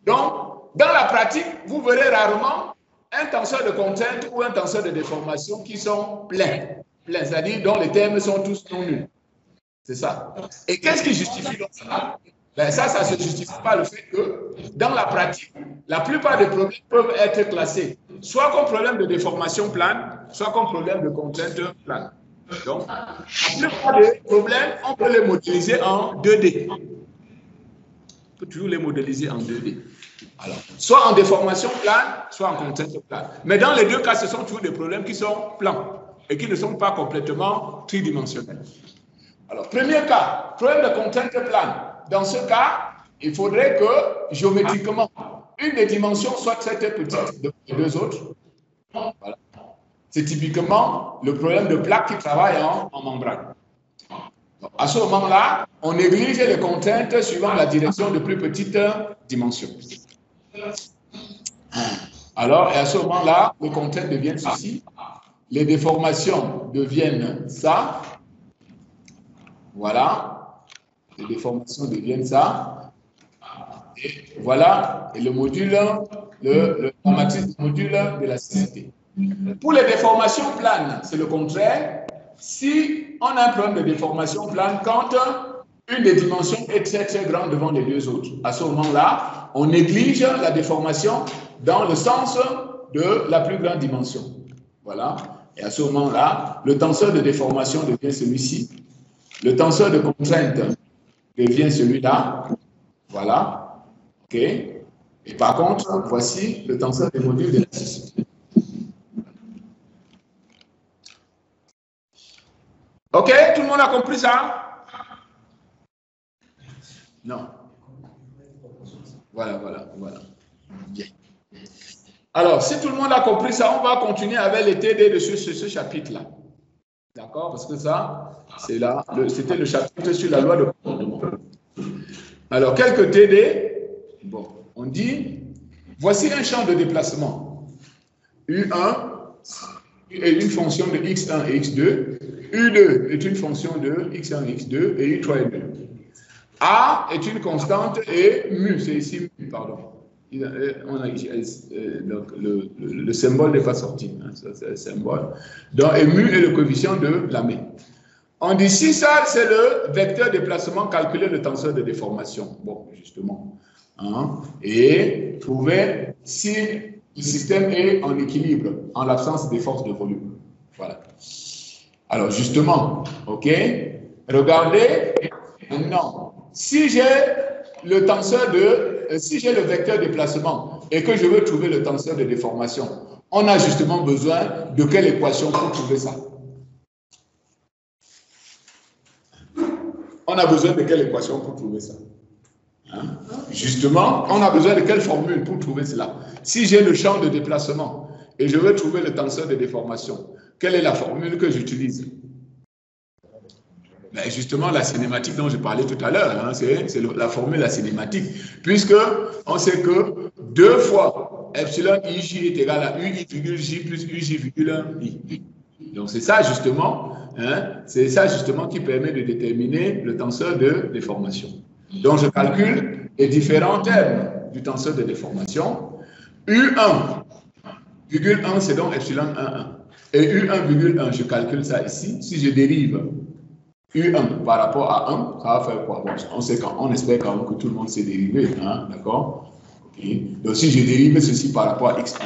Donc, dans la pratique, vous verrez rarement un tenseur de contrainte ou un tenseur de déformation qui sont pleins, c'est-à-dire dont les termes sont tous non nuls. C'est ça. Et qu'est-ce qui justifie donc ça? Ben ça ne se justifie pas le fait que, dans la pratique, la plupart des problèmes peuvent être classés soit comme problème de déformation plane, soit comme problème de contrainte plane. Donc, la plupart des problèmes, on peut les modéliser en 2D. On peut toujours les modéliser en 2D. Alors, soit en déformation plane, soit en contrainte plane. Mais dans les deux cas, ce sont toujours des problèmes qui sont plans et qui ne sont pas complètement tridimensionnels. Alors, premier cas, problème de contrainte plane. Dans ce cas, il faudrait que, géométriquement, une des dimensions soit très petite de les deux autres. Voilà. C'est typiquement le problème de plaque qui travaille en membrane. Donc, à ce moment-là, on néglige les contraintes suivant la direction de plus petites dimensions. Alors, et à ce moment-là, les contraintes deviennent ceci. Les déformations deviennent ça. Voilà. Les déformations deviennent ça. Et voilà. Et le module, la matrice du module de la cité. Pour les déformations planes, c'est le contraire. Si on a un problème de déformation plane, quand une des dimensions est très grande devant les deux autres, à ce moment-là, on néglige la déformation dans le sens de la plus grande dimension. Voilà. Et à ce moment-là, le tenseur de déformation devient celui-ci. Le tenseur de contrainte devient celui-là. Voilà. OK. Et par contre, voici le tenseur des modules d'élasticité. OK, tout le monde a compris ça? Non. Voilà. Bien. Alors, si tout le monde a compris ça, on va continuer avec les TD de ce chapitre-là. D'accord? Parce que ça, c'est là, c'était le chapitre sur la loi de comportement. Alors, quelques TD. Bon, on dit, voici un champ de déplacement. U1 est une fonction de x1 et x2. U2 est une fonction de x1 et x2 et U3 et 2. A est une constante et mu, c'est ici mu, pardon. Donc le symbole n'est pas sorti, hein, ça c'est le symbole. Donc, et mu est le coefficient de la main. On dit si ça c'est le vecteur déplacement, calculer le tenseur de déformation. Bon, justement. Hein, et trouver si le système est en équilibre en l'absence des forces de volume. Voilà. Alors justement, ok, regardez maintenant. Si j'ai le tenseur si j'ai le vecteur déplacement et que je veux trouver le tenseur de déformation, on a justement besoin de quelle équation pour trouver ça? On a besoin de quelle équation pour trouver ça? Hein? Justement, on a besoin de quelle formule pour trouver cela? Si j'ai le champ de déplacement et je veux trouver le tenseur de déformation, quelle est la formule que j'utilise? Ben justement, la cinématique dont je parlais tout à l'heure, hein, c'est la formule la cinématique, puisque on sait que 2 fois epsilon ij est égal à ui virgule j plus uj virgule i. Donc c'est ça justement, hein, qui permet de déterminer le tenseur de déformation. Donc je calcule les différents termes du tenseur de déformation. U1 virgule 1, c'est donc epsilon 1,1. Et U1 virgule 1, je calcule ça ici. Si je dérive U1 par rapport à 1, ça va faire quoi? Bon, on espère quand même que tout le monde sait dériver, hein, d'accord? Okay. Donc si je dérive ceci par rapport à x1,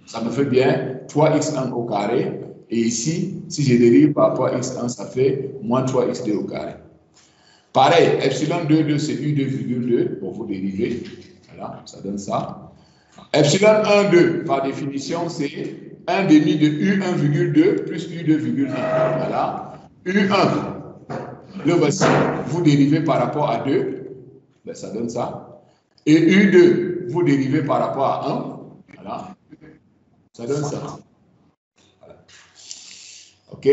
ça me fait bien 3x1 au carré. Et ici, si je dérive par rapport à x1, ça fait moins 3x2 au carré. Pareil, epsilon 2,2, c'est U2 virgule 2 pour vous dériver. Voilà, ça donne ça. Epsilon 1,2, par définition, c'est 1 demi de U1 virgule 2 plus U2 virgule 1. Voilà. U1. Le voici, vous dérivez par rapport à 2, ben ça donne ça. Et U2, vous dérivez par rapport à 1, voilà, ça donne ça. Voilà. OK?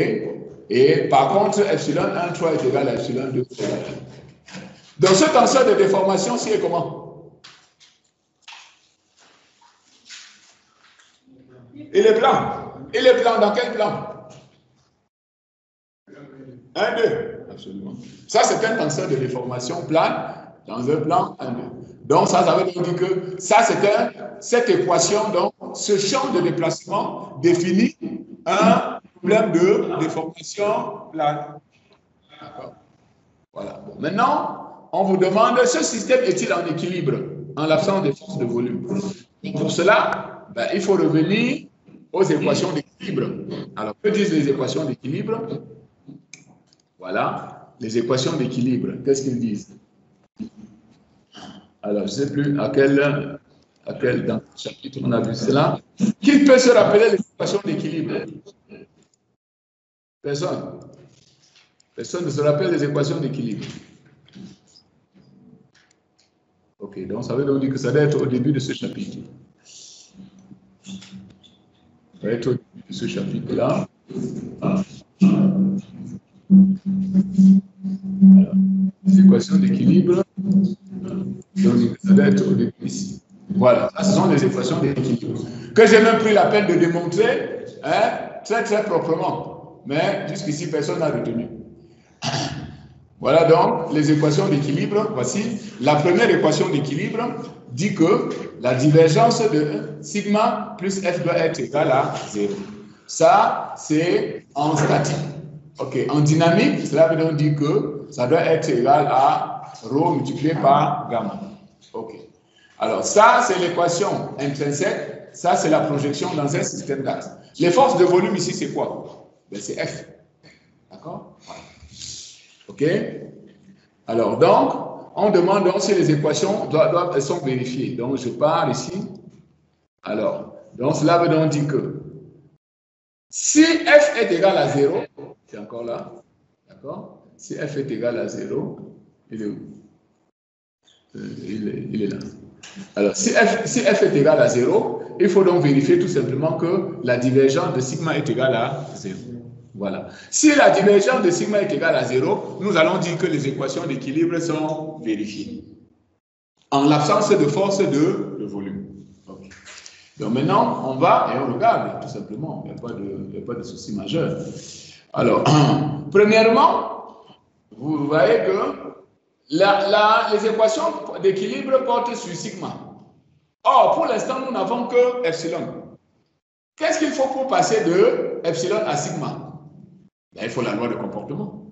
Et par contre, epsilon 1, 3 est égal à epsilon 2 est égal à 1. Donc ce tenseur de déformation, c'est comment? Il est plan. Il est plan dans quel plan? 1, 2. Absolument. Ça, c'est un tenseur de déformation plane dans un plan 1, 2. Donc, ça veut dire que ça, c'est cette équation, donc, ce champ de déplacement définit un problème de déformation plane. D'accord. Voilà. Bon, maintenant, on vous demande, ce système est-il en équilibre en l'absence des forces de volume? Pour cela, ben, il faut revenir aux équations d'équilibre. Alors, que disent les équations d'équilibre? Voilà, les équations d'équilibre. Qu'est-ce qu'ils disent? Alors, je ne sais plus à quel dans le chapitre on a vu cela. Qui peut se rappeler les équations d'équilibre? Personne. Personne ne se rappelle les équations d'équilibre. Ok, donc ça veut donc dire que ça doit être au début de ce chapitre. Ça doit être au début de ce chapitre-là. Voilà. Les équations d'équilibre, donc ça doit être au début ici. Voilà, ça, ce sont les équations d'équilibre que j'ai même pris la peine de démontrer, hein, très très proprement. Mais jusqu'ici, personne n'a retenu. Voilà donc les équations d'équilibre. Voici la première équation d'équilibre dit que la divergence de sigma plus f doit être égale à 0. Ça, c'est en statique. OK. En dynamique, cela veut donc dire que ça doit être égal à ρ multiplié par gamma. OK. Alors, ça, c'est l'équation intrinsèque. Ça, c'est la projection dans un système d'axe. Les forces de volume ici, c'est quoi? Ben, c'est F. D'accord? Voilà. OK? Alors, donc, on demande donc si les équations elles sont vérifiées. Donc, je pars ici. Alors, donc cela veut donc dire que si f est égal à 0, c'est encore là, d'accord? Si f est égal à 0, il est où? Il est là. Alors, si f est égal à 0, il faut donc vérifier tout simplement que la divergence de sigma est égale à 0. Voilà. Si la divergence de sigma est égale à 0, nous allons dire que les équations d'équilibre sont vérifiées. En l'absence de force de volume. Okay. Donc maintenant, on va et on regarde, tout simplement. Il n'y a pas de souci majeur. Alors, premièrement, vous voyez que les équations d'équilibre portent sur sigma. Or, pour l'instant, nous n'avons que epsilon. Qu'est-ce qu'il faut pour passer de epsilon à sigma? Là, il faut la loi de comportement.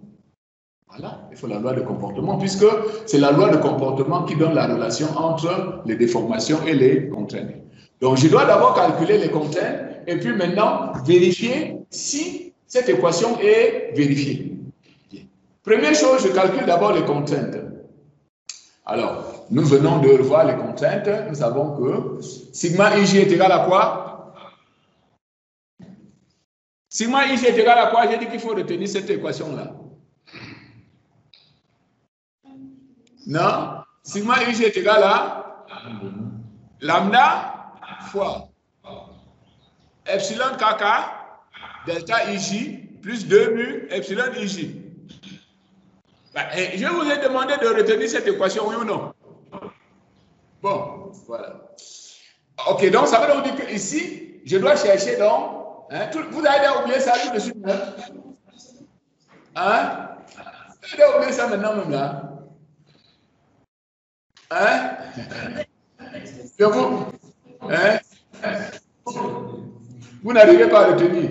Voilà, il faut la loi de comportement, puisque c'est la loi de comportement qui donne la relation entre les déformations et les contraintes. Donc, je dois d'abord calculer les contraintes et puis maintenant vérifier si cette équation est vérifiée. Bien. Première chose, je calcule d'abord les contraintes. Alors, nous venons de revoir les contraintes. Nous savons que sigma ij est égal à quoi? Sigma ij est égal à quoi? J'ai dit qu'il faut retenir cette équation-là. Non? Sigma ij est égal à lambda fois epsilon kk delta ij plus 2 mu epsilon ij. Je vous ai demandé de retenir cette équation, oui ou non? Bon, voilà. Ok, donc ça veut donc dire qu'ici, je dois chercher donc. Hein, vous avez oublié ça tout de suite. Hein? Vous avez oublié ça maintenant même là. Hein? Hein? Vous n'arrivez pas à retenir.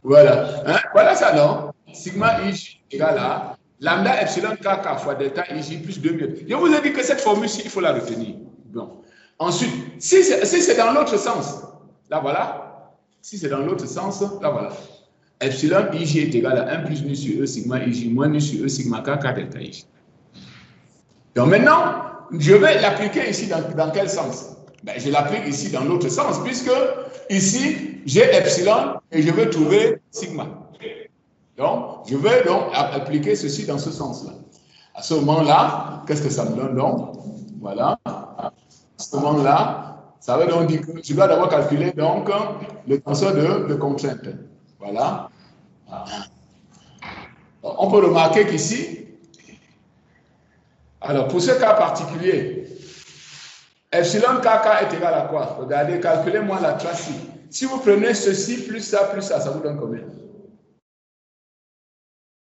Voilà. Hein? Voilà ça, non? Sigma ij égale à lambda epsilon kk fois delta ij plus 2 Je vous ai dit que cette formule-ci, il faut la retenir. Bon. Ensuite, si c'est dans l'autre sens, là voilà. Si c'est dans l'autre sens, là voilà. Epsilon ij est égal à 1 plus nu sur e sigma ij moins nu sur e sigma kk delta ij. Donc maintenant, je vais l'appliquer ici dans quel sens? Ben, je l'applique ici dans l'autre sens, puisque ici, j'ai epsilon et je veux trouver sigma. Donc, je vais donc appliquer ceci dans ce sens-là. À ce moment-là, qu'est-ce que ça me donne donc? Voilà. À ce moment-là, ça veut donc dire que je dois d'abord calculer donc le tenseur de contrainte. Voilà. On peut remarquer qu'ici, alors pour ce cas particulier, epsilon kk est égal à quoi? Regardez, calculez-moi la trace. Si vous prenez ceci plus ça, ça vous donne combien?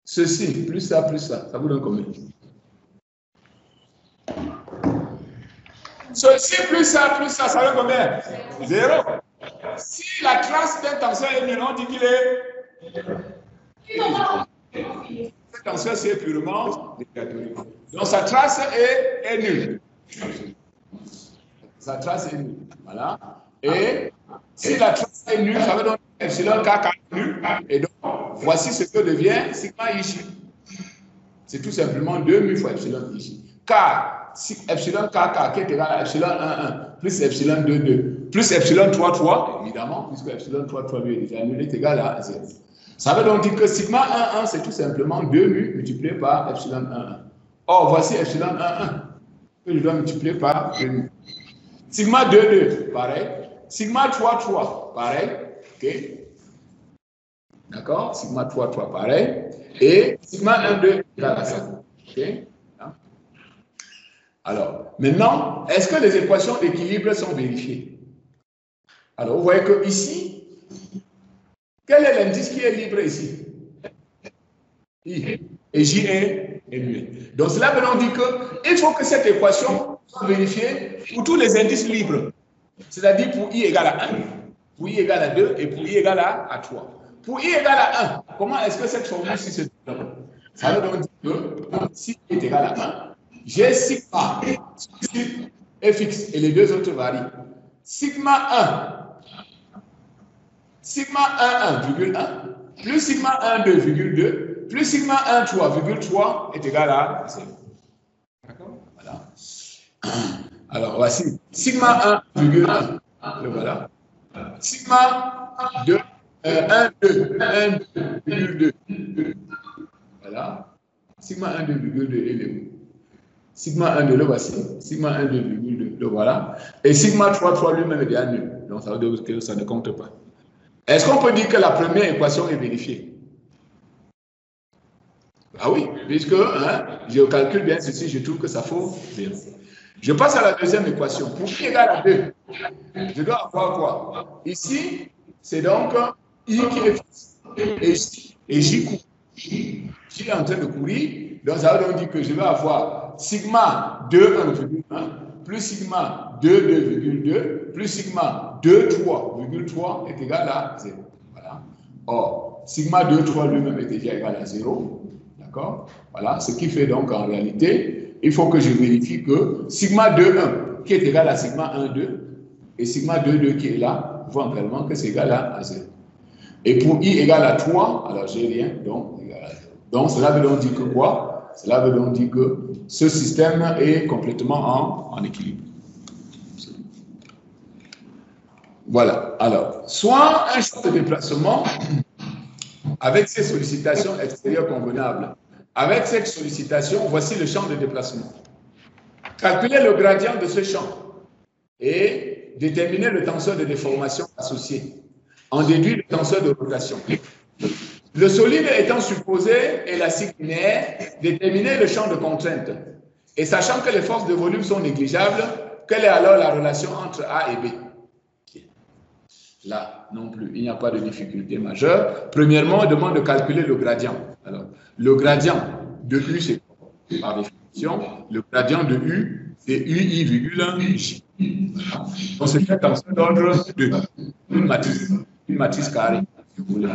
Ceci plus ça, ça vous donne combien? Ceci plus ça, ça donne combien? 0. Si la trace d'un tenseur est nulle, on dit qu'il est. Ce tenseur, c'est purement décatonique. Donc sa trace est nulle. Sa trace est nulle. Voilà. Et si la trace est nulle, ça veut donc epsilon kk est nul. Et donc, voici ce que devient sigma ij. C'est tout simplement 2 mu fois epsilon ij. Car si epsilon kk qui est égal à epsilon 1,1 plus epsilon 2,2 plus epsilon 3,3, évidemment, puisque epsilon 3,3 lui est déjà nul, est égal à 0. Ça veut donc dire que sigma 1,1, c'est tout simplement 2 mu multiplié par epsilon 1,1. Or, voici epsilon 1,1 que je dois multiplier par 2 mu. Sigma 2,2, pareil. Sigma 3,3, pareil. OK? D'accord? Sigma 3,3, pareil. Et sigma 1,2 égale à ça. OK? Alors, maintenant, est-ce que les équations d'équilibre sont vérifiées? Alors, vous voyez que ici, quel est l'indice qui est libre ici? I. Et J est muet. Donc, cela veut donc dire qu'il faut que cette équation soit vérifiée pour tous les indices libres. C'est-à-dire pour I égale à 1, pour I égale à 2 et pour I égale à 3. Pour I égale à 1, comment est-ce que cette formule-ci se développe? Ça veut donc dire que si I est égal à 1, j'ai sigma est fixe et les deux autres varient. Sigma 1, sigma 1,1 plus sigma 1, 2, virgule 2, plus sigma 1, 3, virgule 3 est égal à 0. D'accord? Voilà. Alors, voici sigma 1, virgule 1. Le voilà. Sigma 2, 1, 2, 1, 2, virgule 2. Voilà. Sigma 1, 2, virgule 2, il est où? Sigma 1, 2, le voici. Sigma 1, 2, virgule 2, le voilà. Et sigma 3, 3 lui-même est déjà nul. Donc, ça veut dire que ça ne compte pas. Est-ce qu'on peut dire que la première équation est vérifiée? Ah oui, puisque je calcule bien ceci, je trouve que ça faut 0. Je passe à la deuxième équation. Pour i égale à 2, je dois avoir quoi? Ici, c'est donc i qui est fixe. Et j court. J est en train de courir. Donc, ça veut donc dire que je vais avoir sigma 2, 1,1 plus sigma 2, 2,2 plus sigma 2, 3,3 est égal à 0. Voilà. Or, sigma 2, 3 lui-même est déjà égal à 0. D'accord? Voilà. Ce qui fait donc en réalité, il faut que je vérifie que sigma 2, 1 qui est égal à sigma 1, 2 et sigma 2, 2 qui est là, voit également que c'est égal à 0. Et pour i égale à 3, alors j'ai rien, donc égal à 0. Donc cela veut donc dire que quoi? Cela veut donc dire que ce système est complètement en équilibre. Voilà. Alors, soit un champ de déplacement avec ses sollicitations extérieures convenables. Avec cette sollicitation, voici le champ de déplacement. Calculez le gradient de ce champ et déterminez le tenseur de déformation associé. On déduit le tenseur de rotation. Le solide étant supposé élastique linéaire, déterminer le champ de contrainte. Et sachant que les forces de volume sont négligeables, quelle est alors la relation entre A et B? Là, non plus, il n'y a pas de difficulté majeure. Premièrement, on demande de calculer le gradient. Alors, le gradient de U, c'est par définition, le gradient de U, c'est UI, J. Donc, c'est un tenseur d'ordre de une matrice carrée, si vous voulez,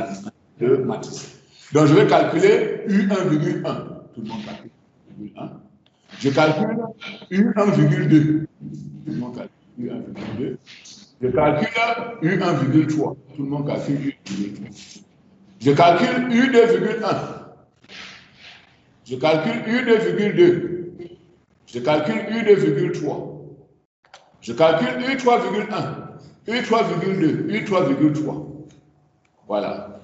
deux matrices. Donc, je vais calculer U1,1. Tout le monde calcule U1. Je calcule U1,2. Tout le monde calcule U1,2. Je calcule U1,3. Tout le monde calcule U1,3. Je calcule U2,1. Je calcule U2,2. Je calcule U2,3. Je calcule U3,1. U3,2. U3,3. Voilà.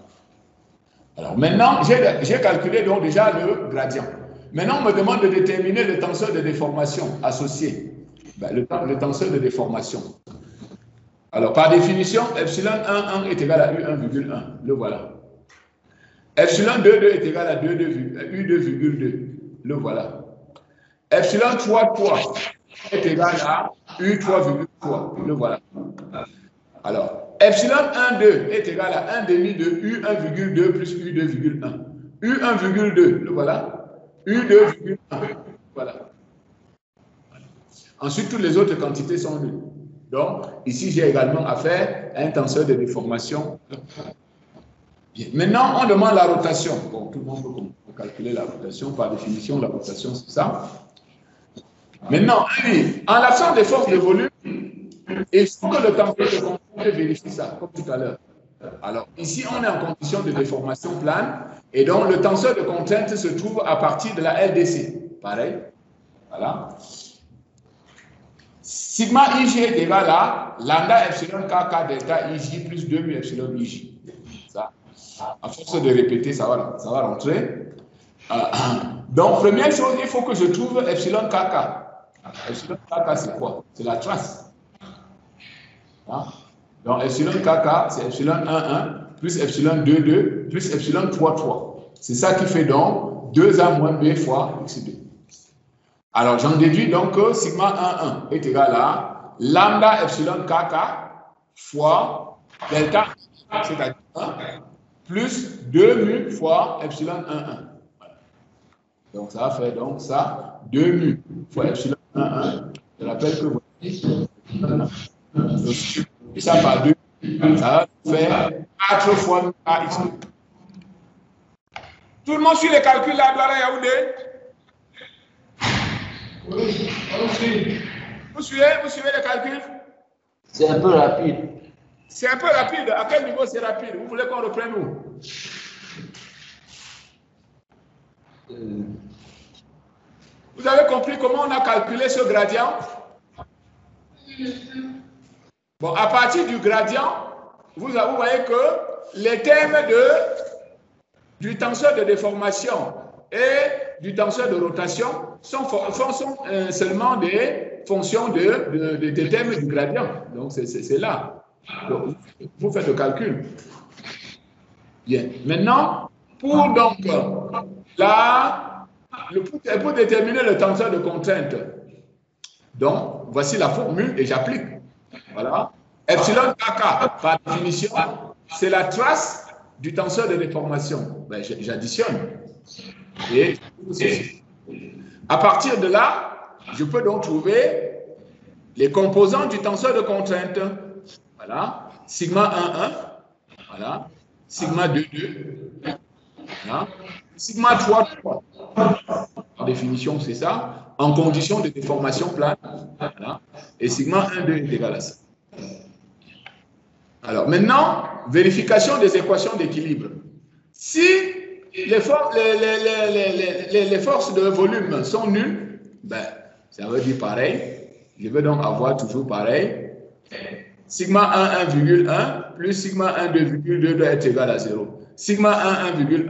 Alors maintenant, j'ai calculé donc déjà le gradient. Maintenant, on me demande de déterminer le tenseur de déformation associé. Ben, le tenseur de déformation. Alors, par définition, epsilon 1, 1 est égal à U1,1. Le voilà. Epsilon 2, 2 est égal à U2,2. Le voilà. Epsilon 3, 3 est égal à U3,3. Le voilà. Alors, epsilon 1, 2 est égal à 1 demi de U1,2 plus U2,1. U1,2, le voilà. U2,1. Voilà. Ensuite, toutes les autres quantités sont nulles. Donc, ici, j'ai également affaire à un tenseur de déformation. Bien. Maintenant, on demande la rotation. Bon, tout le monde peut calculer la rotation. Par définition, la rotation, c'est ça. Maintenant, en l'absence des forces de volume, il faut que le tenseur de contrainte vérifie ça, comme tout à l'heure. Alors, ici, on est en condition de déformation plane, et donc le tenseur de contrainte se trouve à partir de la LDC. Pareil. Voilà. Sigma IJ est égal à lambda epsilon KK delta IJ plus 2 mu epsilon IJ. Ça, à force de répéter, ça va rentrer. Donc, première chose, il faut que je trouve epsilon KK. Epsilon KK, c'est quoi? C'est la trace. Donc, epsilon KK, c'est epsilon 1, 1, plus epsilon 2, 2, plus epsilon 3, 3. C'est ça qui fait donc 2A moins B fois X2. Alors, j'en déduis donc que sigma 1, 1 est égal à lambda epsilon KK fois delta, c'est-à-dire 1, plus 2 mu fois epsilon 1, 1. Voilà. Donc, ça va faire donc ça, 2 mu fois epsilon 1, 1. Je rappelle que voici, ça par 2, ça va faire 4 fois mu AX. Tout le monde suit les calculs là, Douala Yaoundé? Oui, vous suivez les calculs? C'est un peu rapide. C'est un peu rapide. À quel niveau c'est rapide? Vous voulez qu'on reprenne où? Vous avez compris comment on a calculé ce gradient? Bon, à partir du gradient, vous voyez que les termes du tenseur de déformation et du tenseur de rotation sont seulement des fonctions des termes du gradient. Donc, c'est là. Donc, vous faites le calcul. Bien. Maintenant, pour donc pour déterminer le tenseur de contrainte, donc, voici la formule et j'applique. Voilà. Epsilon kk, par définition, c'est la trace du tenseur de déformation. Ben, j'additionne. Et à partir de là, je peux donc trouver les composants du tenseur de contrainte. Voilà. Sigma 1, 1. Voilà. Sigma 2, 2. Voilà. Sigma 3, 3. Par définition, c'est ça. En condition de déformation plane. Voilà. Et sigma 1, 2 est égal à ça. Alors, maintenant, vérification des équations d'équilibre. Si les forces de volume sont nulles, ben, ça veut dire pareil. Je vais donc avoir toujours pareil. Sigma 1, 1,1 plus sigma 1, 2,2 doit être égal à 0. Sigma 1, 1,1,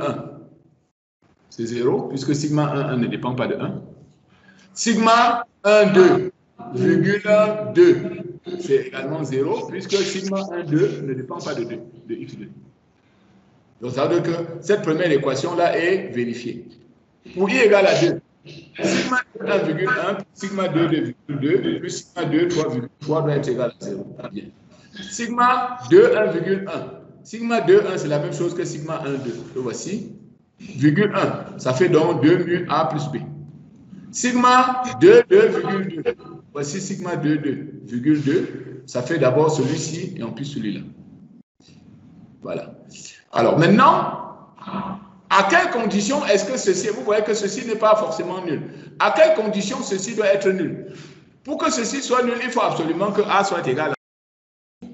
c'est 0, puisque sigma 1, 1 ne dépend pas de 1. Sigma 1, 2,2, c'est également 0, puisque sigma 1, 2 ne dépend pas de 2, de x2. Donc, ça veut dire que cette première équation-là est vérifiée. Pour i égale à 2, sigma 1,1 plus sigma 2, 2,2 plus sigma 2, 3,3 doit être égal à 0. Bien. Sigma 2, 1,1. Sigma 2, 1, c'est la même chose que sigma 1, 2. Le voici. Virgule 1, ça fait donc 2 mu A plus B. Sigma 2, 2,2. Voici sigma 2, 2,2. Ça fait d'abord celui-ci et ensuite celui-là. Voilà. Alors maintenant, à quelles conditions est-ce que ceci, vous voyez que ceci n'est pas forcément nul. À quelles conditions ceci doit être nul? Pour que ceci soit nul, il faut absolument que A soit égal à B.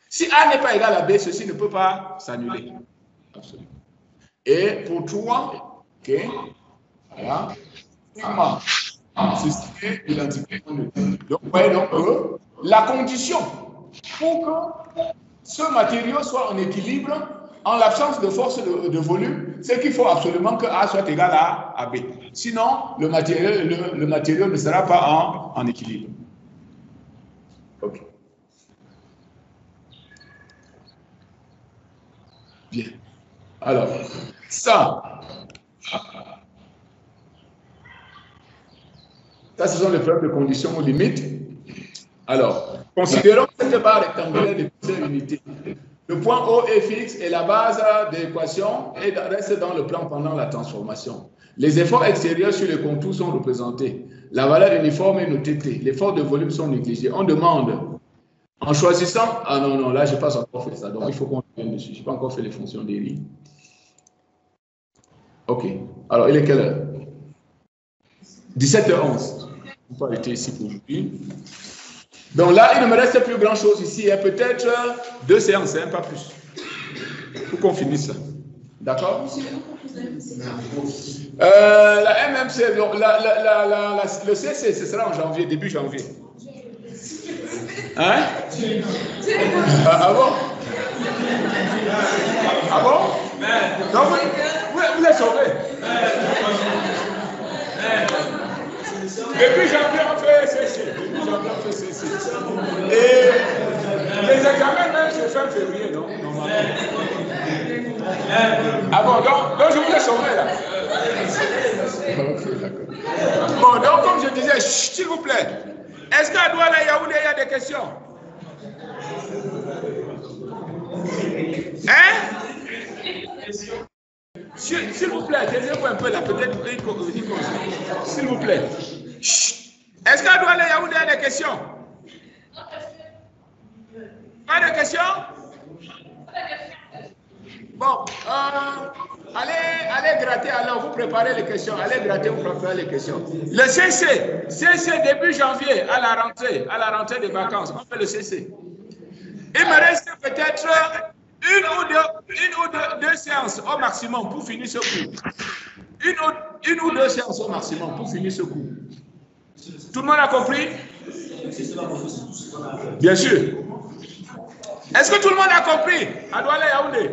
Si A n'est pas égal à B, ceci ne peut pas s'annuler. Absolument. Et pour 3, ok, voilà, sigma, ceci est identique. Donc, vous voyez donc que la condition pour que ce matériau soit en équilibre, en l'absence de force de volume, c'est qu'il faut absolument que A soit égal à B. Sinon, le matériau ne sera pas en équilibre. Ok. Bien. Alors, ça, ce sont les preuves de conditions aux limites. Alors, considérons cette barre rectangulaire de plusieurs unités. Le point O est fixe et la base de l'équation reste dans le plan pendant la transformation. Les efforts extérieurs sur les contours sont représentés. La valeur uniforme est notée T. Les forces de volume sont négligées. On demande, en choisissant... Ah non, non, là, je n'ai pas encore fait ça. Donc, il faut qu'on revienne dessus. Je n'ai pas encore fait les fonctions d'Elie. Ok. Alors, il est quelle heure? 17h11. On peut arrêter ici pour aujourd'hui. Donc là, il ne me reste plus grand-chose ici. Peut-être 2 séances, hein, pas plus. Pour qu'on finisse ça. D'accord? La MMC, le CC, ce sera en janvier, début janvier. Hein? Ah bon? Ah bon? Donc, vous êtes sauvés. Depuis janvier, on fait CC. Et les examens, même, c'est fin février, non? Normalement. Ah bon, donc je vous ai sauvé là. Ok, d'accord. Bon, donc comme je disais, s'il vous plaît, est-ce qu'à Douala Yaoundé, il y a des questions? Hein? S'il vous plaît, taisez-vous un peu là, peut-être s'il vous plaît. Est-ce qu'à Douala Yaoundé, il y a des questions? Pas de questions? Bon, allez gratter, alors vous préparez les questions. Allez gratter, vous préparez les questions. Le CC début janvier, à la rentrée des vacances, on fait le CC. Il me reste peut-être une ou deux séances au maximum pour finir ce cours. Une ou deux séances au maximum pour finir ce cours. Tout le monde a compris? Bien sûr. Est-ce que tout le monde a compris? À Douala Yaoundé.